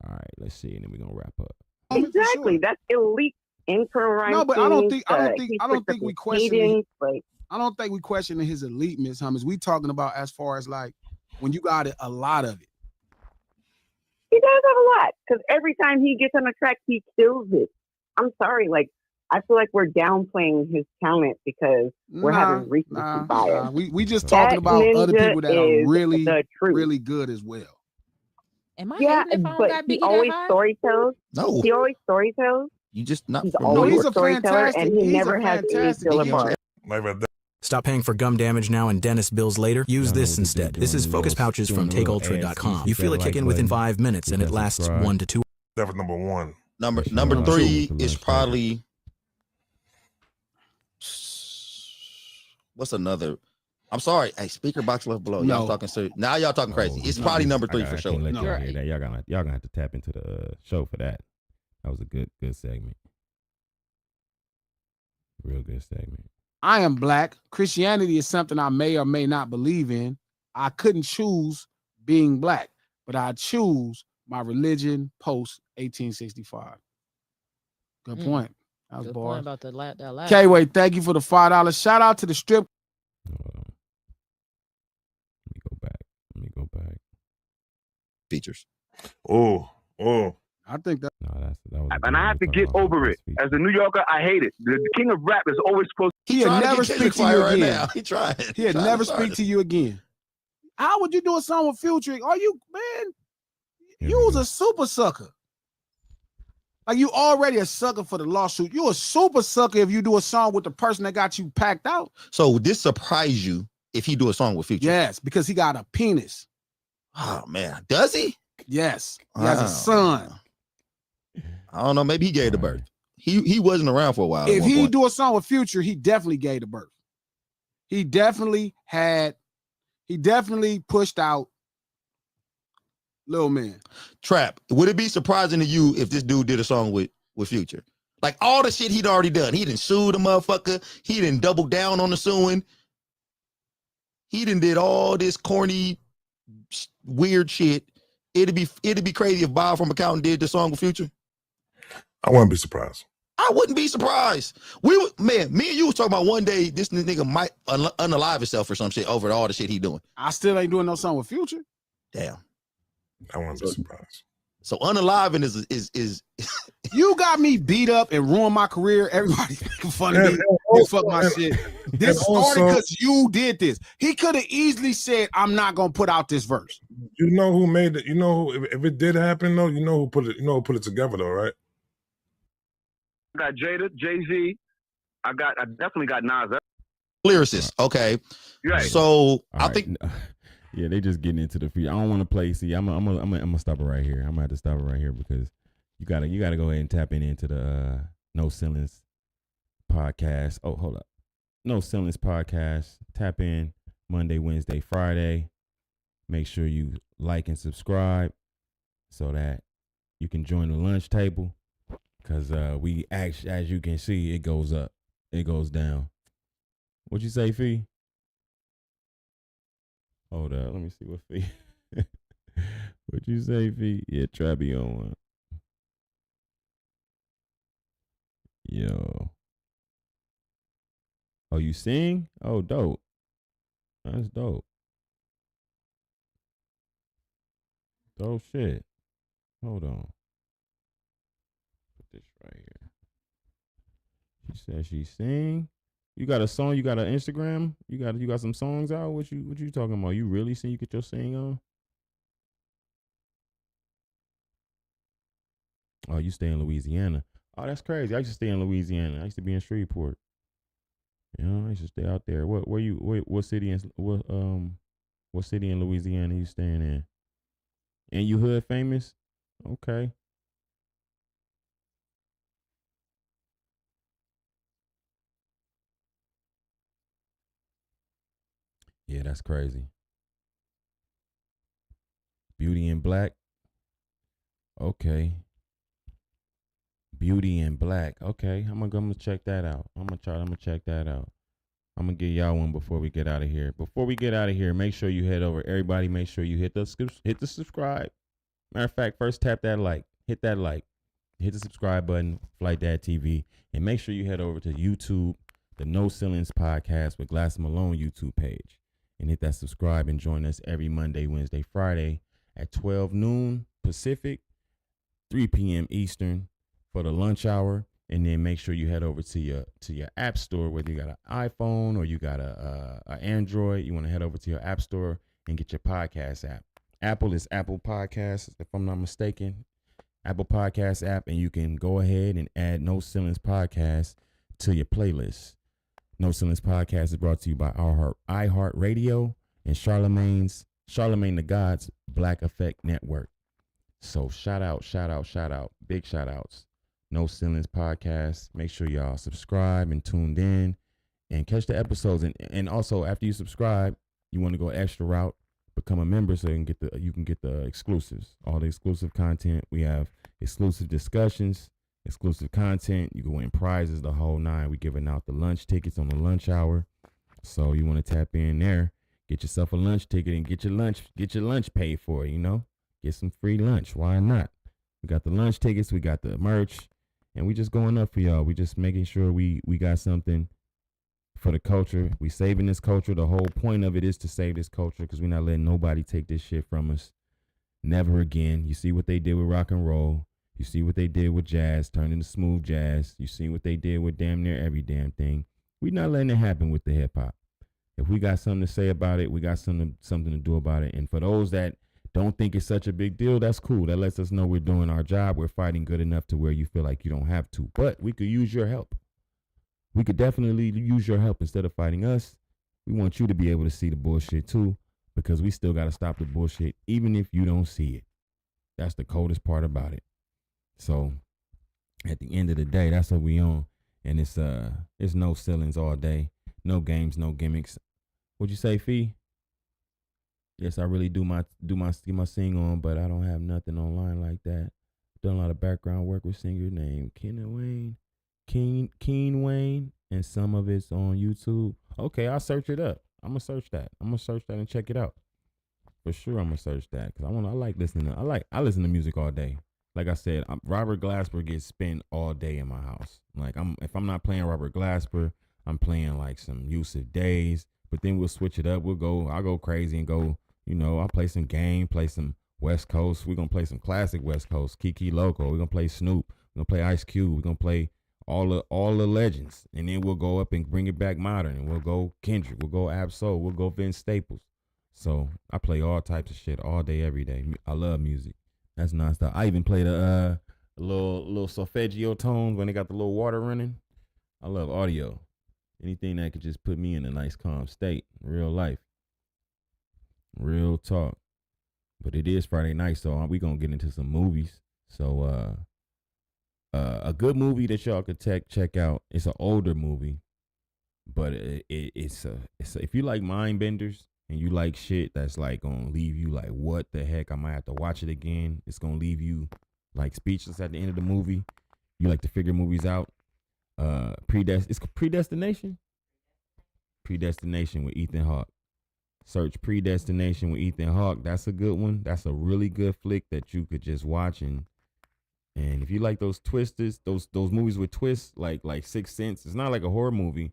All right, let's see, and then we're going to wrap up. Exactly, sure. That's elite intro. No, but I don't think we question. I don't think we questioning his eliteness, Hummus. We talking about as far as like when you got a lot of it. He does have a lot, because every time he gets on a track, he kills it. I'm sorry, like, I feel like we're downplaying his talent because we're having recency bias. We just talking about other people that are really good as well. Am I hating if I don't got Biggie always that high? storytells. No. He always storytells. You just not. He's always a storyteller, and he never has any filler. Stop paying for gum damage now and dentist bills later. Use this instead. This is Focus Pouches from TakeUltra.com. You feel it kick in within 5 minutes, and it lasts 1 to 2. That was number one. Number 3 is probably. What's another? I'm sorry. Hey, speaker box left below. Y'all talking serious. Now y'all talking crazy. It's probably number 3 for sure. Y'all gonna have to tap into the show for that. That was a good segment. Real good segment. I am black. Christianity is something I may or may not believe in. I couldn't choose being black, but I choose my religion post 1865. Good point. That was Good bars. point about that last. K-Way, thank you for the $5. Shout out to the strip. Let me go back. Features. Oh. I think that. No, that was. And I have to get over it. As a New Yorker, I hate it. The king of rap is always supposed. He'd never speak to you again. Now. He tried. He'd never speak to you again. How would you do a song with Future? Are you, man? You was a super sucker. Like, you already a sucker for the lawsuit. You a super sucker if you do a song with the person that got you packed out. So would this surprise you if he do a song with Future? Yes, because he got a penis. Oh man, does he? Yes, he has a son. I don't know. Maybe he gave the birth. He wasn't around for a while. If he do a song with Future, he definitely gave the birth. He definitely pushed out Lil Man. Trap. Would it be surprising to you if this dude did a song with Future? Like all the shit he'd already done. He didn't sue the motherfucker. He didn't double down on the suing. He done did all this corny, weird shit. It'd be crazy if Bob from Accountant did the song with Future. I wouldn't be surprised. I wouldn't be surprised. Me and you was talking about one day this nigga might unalive himself or some shit over all the shit he doing. I still ain't doing no song with Future. Damn. I wouldn't be surprised. So unaliving is you got me beat up and ruined my career. Everybody making fun of me. You fuck my shit. This started because you did this. He could have easily said, "I'm not gonna put out this verse." You know who made it? You know who, if it did happen though, you know who put it. You know who put it together though, right? I got Jada, Jay-Z. I definitely got Nas. Lyricist. Okay. Right. So I think. Yeah, they just getting into the feed. I don't want to play. See, I'm gonna stop it right here. I'm gonna have to stop it right here because you gotta go ahead and tap into the No Ceilings podcast. Oh, hold up. No Ceilings podcast. Tap in Monday, Wednesday, Friday. Make sure you like and subscribe so that you can join the lunch table. Cause we actually, as you can see, it goes up, it goes down. What'd you say, Fee? Hold up, let me see what Fee. What'd you say, Fee? Yeah, Trappy on one. Yo. Oh, you sing? Oh, dope. That's dope. Dope shit. Hold on. Put this right here. She said she sing. You got a song? You got an Instagram? You got some songs out? What you talking about? You really sing? You get your sing on? Oh, you stay in Louisiana. Oh, that's crazy. I used to stay in Louisiana. I used to be in Shreveport. You know, I used to stay out there. What city in Louisiana you staying in? And you hood famous? Okay. Yeah, that's crazy. Beauty in Black. Okay. Beauty in Black. Okay, I'm gonna check that out. I'm gonna check that out. I'm gonna give y'all one before we get out of here. Before we get out of here, make sure you head over. Everybody, make sure you hit the subscribe. Matter of fact, first tap that like. Hit that like. Hit the subscribe button, Flight Dad TV, and make sure you head over to YouTube, the No Ceilings Podcast with Glass Malone YouTube page, and hit that subscribe and join us every Monday, Wednesday, Friday at 12 noon Pacific, 3 p.m. Eastern for the lunch hour. And then make sure you head over to your app store, whether you got an iPhone or you got a Android. You want to head over to your app store and get your podcast app. Apple is Apple Podcasts, if I'm not mistaken. Apple Podcast app, and you can go ahead and add No Ceilings Podcast to your playlist. No Ceilings Podcast is brought to you by iHeartRadio and Charlemagne the God's Black Effect Network. So shout out, big shout outs. No Ceilings Podcast. Make sure y'all subscribe and tuned in and catch the episodes. And also, after you subscribe, you want to go extra route, become a member so you can get the exclusives, all the exclusive content. We have exclusive discussions, exclusive content. You can win prizes, the whole nine. We giving out the lunch tickets on the lunch hour. So you want to tap in there, get yourself a lunch ticket and get your lunch paid for, you know? Get some free lunch. Why not? We got the lunch tickets, we got the merch. And we just going up for y'all. We just making sure we got something for the culture. We saving this culture. The whole point of it is to save this culture because we're not letting nobody take this shit from us. Never again. You see what they did with rock and roll. You see what they did with jazz, turned into smooth jazz. You see what they did with damn near every damn thing. We're not letting it happen with the hip hop. If we got something to say about it, we got something to do about it. And for those that don't think it's such a big deal, that's cool. That lets us know we're doing our job. We're fighting good enough to where you feel like you don't have to. But we could use your help. We could definitely use your help instead of fighting us. We want you to be able to see the bullshit too, because we still got to stop the bullshit, even if you don't see it. That's the coldest part about it. So at the end of the day, that's what we on. And it's no ceilings all day. No games, no gimmicks. What'd you say, Fee? Yes, I really do my sing on, but I don't have nothing online like that. Done a lot of background work with singer named Keen Wayne, and some of it's on YouTube. Okay, I'll search it up. I'm gonna search that and check it out. For sure, I'm gonna search that because I like listening. I listen to music all day. Like I said, Robert Glasper gets spent all day in my house. Like if I'm not playing Robert Glasper, I'm playing like some Yusuf Days. But then we'll switch it up. I'll go crazy and go. You know, I'll play some game, play some West Coast. We're going to play some classic West Coast, Keke Loco. We're going to play Snoop. We're going to play Ice Cube. We're going to play all the legends. And then we'll go up and bring it back modern. And we'll go Kendrick. We'll go Ab-Soul. We'll go Vince Staples. So I play all types of shit all day, every day. I love music. That's nonstop. I even played a little solfeggio tones when they got the little water running. I love audio. Anything that could just put me in a nice, calm state in real life. Real talk. But it is Friday night, so we gonna get into some movies. So a good movie that y'all could check out. It's an older movie, but it's if you like mind benders and you like shit that's like gonna leave you like, what the heck, I might have to watch it again. It's gonna leave you like speechless at the end of the movie. You like to figure movies out. It's Predestination. Predestination with Ethan Hawke. Search Predestination with Ethan Hawke. That's a good one. That's a really good flick that you could just watch, and if you like those twisters, those movies with twists, like Sixth Sense. It's not like a horror movie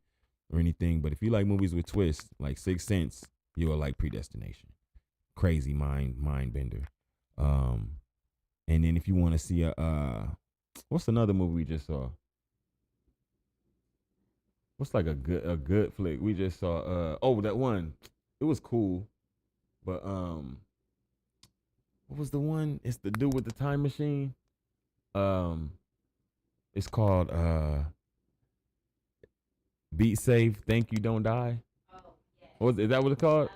or anything, but if you like movies with twists, like Sixth Sense, you'll like Predestination. Crazy mind bender. And then if you want to see what's another movie we just saw? What's like a good flick? We just saw that one. It was cool. But what was the one? It's the dude with the time machine. It's called Beat Safe, Thank You, Don't Die. Oh, yeah. Is that what it's called?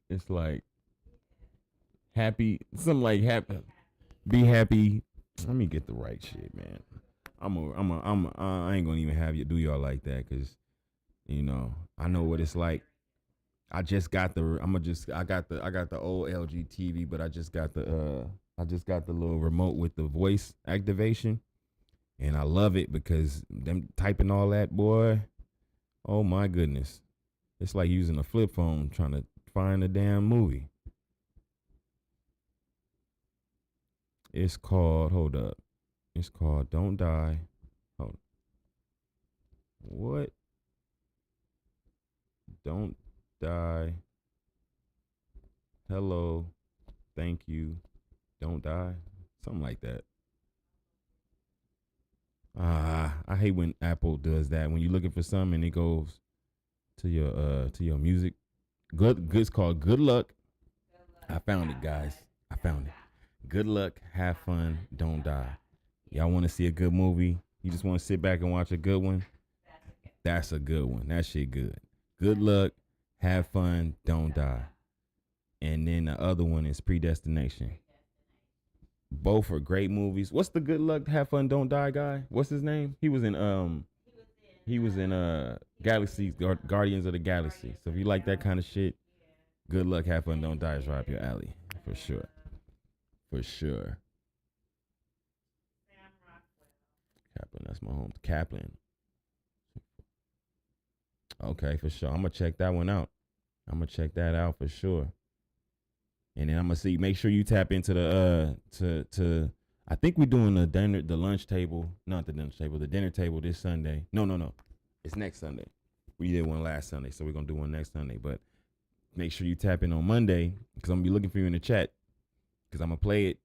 It's like happy, something like happy. Be happy. Let me get the right shit, man. I ain't gonna even have you do y'all like that, cause you know I know what it's like. I just got the I got the old LG TV, but I just got the little remote with the voice activation, and I love it because them typing all that, boy. Oh my goodness, it's like using a flip phone trying to find a damn movie. It's called, hold up. It's called Don't Die. Hold. What? Don't Die. Hello. Thank you. Don't die. Something like that. I hate when Apple does that. When you're looking for something and it goes to your music. It's called Good Luck. I found it, guys. I found it. Good luck, have fun, don't die. Y'all want to see a good movie? You just want to sit back and watch a good one? That's a good one. That shit good. Good luck, have fun, don't die. And then the other one is Predestination. Both are great movies. What's the Good Luck, Have Fun, Don't Die guy? What's his name? He was in Galaxy, Guardians of the Galaxy. So if you like that kind of shit, Good Luck, Have Fun, Don't Die is right up your alley for sure. For sure. Kaplan, that's my home. Kaplan. Okay, for sure. I'm gonna check that one out. I'm gonna check that out for sure. And then I'm gonna see. Make sure you tap into the I think we're doing the dinner table this Sunday. No. It's next Sunday. We did one last Sunday, so we're gonna do one next Sunday. But make sure you tap in on Monday because I'm gonna be looking for you in the chat. Cause I'm gonna play it,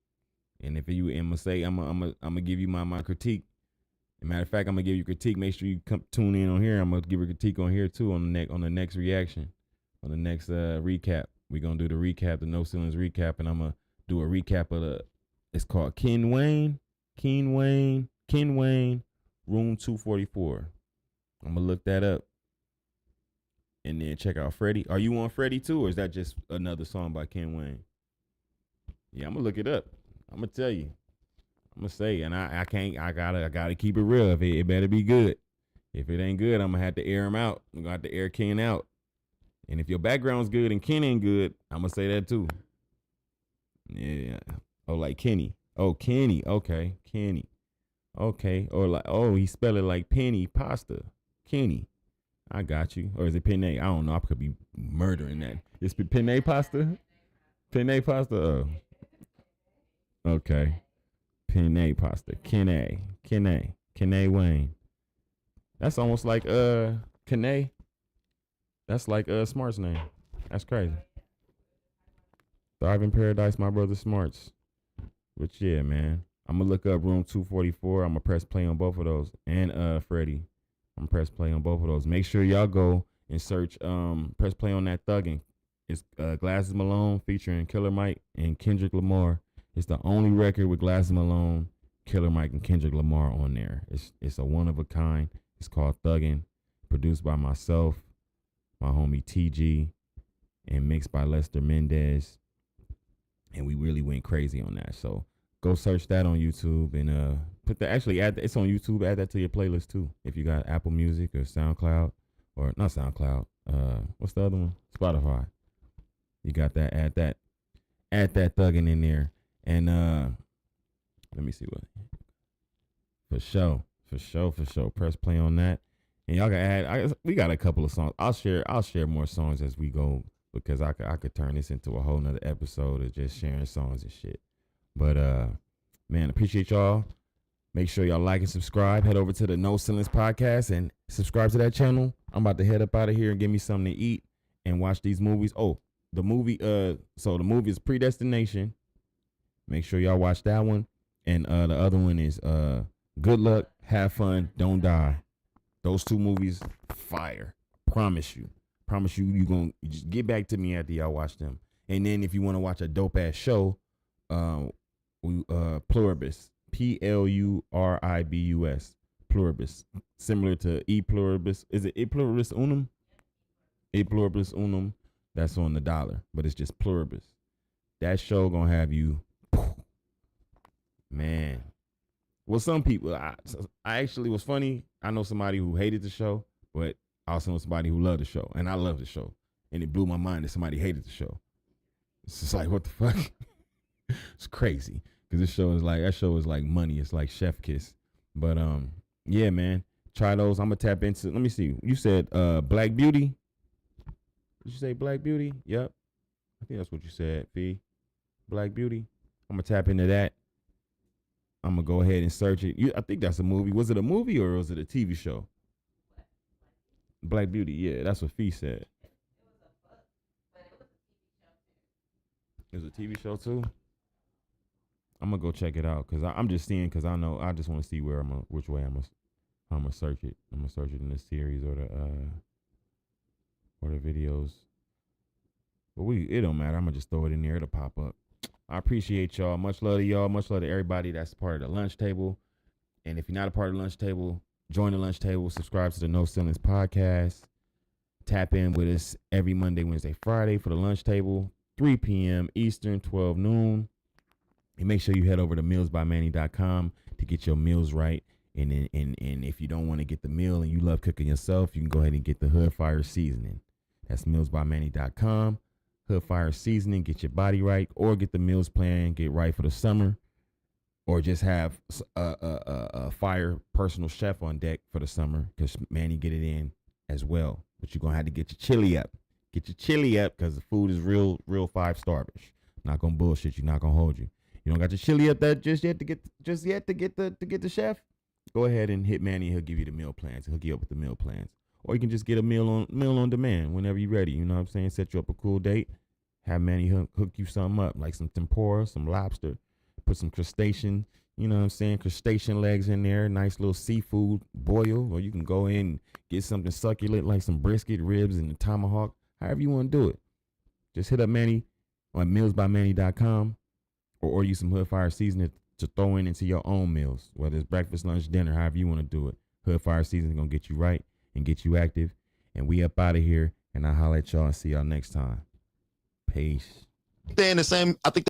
and if you I'm gonna give you my critique. As a matter of fact, I'm gonna give you critique. Make sure you tune in on here. I'm gonna give a critique on here too on the next reaction, on the next recap. We're gonna do the recap, the No Ceilings recap, and I'm gonna do a recap of it's called Ken Wayne, Room 244. I'm gonna look that up, and then check out Freddie. Are you on Freddie too, or is that just another song by Ken Wayne? Yeah, I'm gonna look it up. I'm gonna tell you. I'm gonna say, and I gotta keep it real. If it better be good. If it ain't good, I'm gonna have to air him out. I'm gonna have to air Ken out. And if your background's good and Ken ain't good, I'm gonna say that too. Yeah. Oh, like Kenny. Oh, Kenny. Okay, Kenny. Okay. Or like, oh, he spell it like penny pasta. Kenny. I got you. Or is it penne? I don't know. I could be murdering that. It's penne pasta. Penne pasta. Oh. Okay. Penne pasta. Kene Wayne. That's almost like Kene. That's like Smart's name. That's crazy. Thrive in Paradise, my brother Smarts. But yeah, man. I'm gonna look up Room 244. I'm gonna press play on both of those. And Freddie. I'm gonna press play on both of those. Make sure y'all go and search press play on that Thuggin'. It's Glasses Malone featuring Killer Mike and Kendrick Lamar. It's the only record with Glasses Malone, Killer Mike, and Kendrick Lamar on there. It's a one of a kind. It's called Thuggin', produced by myself, my homie TG, and mixed by Lester Mendez. And we really went crazy on that. So go search that on YouTube and it's on YouTube. Add that to your playlist too. If you got Apple Music or SoundCloud, or not SoundCloud. What's the other one? Spotify. You got that. Add that Thuggin' in there. And let me see what. For sure. Press play on that. And y'all can add. We got a couple of songs. I'll share more songs as we go, because I could turn this into a whole nother episode of just sharing songs and shit. But man, appreciate y'all. Make sure y'all like and subscribe. Head over to the No Ceilings Podcast and subscribe to that channel. I'm about to head up out of here and give me something to eat and watch these movies. Oh, the movie. So the movie is Predestination. Make sure y'all watch that one. And the other one is Good Luck, Have Fun, Don't Die. Those 2 movies, fire. Promise you gonna just get back to me after y'all watch them. And then if you want to watch a dope ass show, Pluribus, Pluribus, Pluribus, similar to E Pluribus. Is it E Pluribus Unum? E Pluribus Unum. That's on the dollar, but it's just Pluribus. That show gonna have you, man. Well, some people, I actually was funny. I know somebody who hated the show, but I also know somebody who loved the show, and I love the show, and it blew my mind that somebody hated the show. It's just like, what the fuck? It's crazy because that show is like money. It's like chef kiss. But yeah, man, try those. I'm gonna tap into. Let me see. You said Black Beauty. Did you say Black Beauty? Yep. I think that's what you said, Fee. Black Beauty. I'm gonna tap into that. I'm gonna go ahead and search it. I think that's a movie. Was it a movie or was it a TV show? Black Beauty. Yeah, that's what Fee said. It was a TV show too. I'm gonna go check it out because I'm just seeing because I know I just want to see which way I'm gonna search it. I'm gonna search it in the series or the videos. But it don't matter. I'm gonna just throw it in there. It'll pop up. I appreciate y'all. Much love to y'all. Much love to everybody that's part of the lunch table. And if you're not a part of the lunch table, join the lunch table. Subscribe to the No Ceilings podcast. Tap in with us every Monday, Wednesday, Friday for the lunch table. 3 p.m. Eastern, 12 noon. And make sure you head over to mealsbymanny.com to get your meals right. And if you don't want to get the meal and you love cooking yourself, you can go ahead and get the Hood Fire Seasoning. That's mealsbymanny.com. Hood Fire Seasoning, get your body right, or get the meals plan, get right for the summer, or just have a fire personal chef on deck for the summer because Manny get it in as well. But you're going to have to get your chili up. Get your chili up because the food is real 5-star-ish. Not going to bullshit you, not going to hold you. You don't got your chili up that just yet to get the chef? Go ahead and hit Manny. He'll give you the meal plans. He'll hook you up with the meal plans. Or you can just get a meal on demand whenever you're ready. You know what I'm saying? Set you up a cool date. Have Manny hook you something up, like some tempura, some lobster. Put some crustacean, you know what I'm saying? Crustacean legs in there. Nice little seafood boil. Or you can go in and get something succulent like some brisket, ribs, and a tomahawk. However you want to do it. Just hit up Manny on mealsbymanny.com or order you some Hood Fire Seasoning to throw into your own meals, whether it's breakfast, lunch, dinner, however you want to do it. Hood Fire Seasoning is going to get you right and get you active. And we up out of here, and I'll holler at y'all and see y'all next time. Peace. Staying the same, I think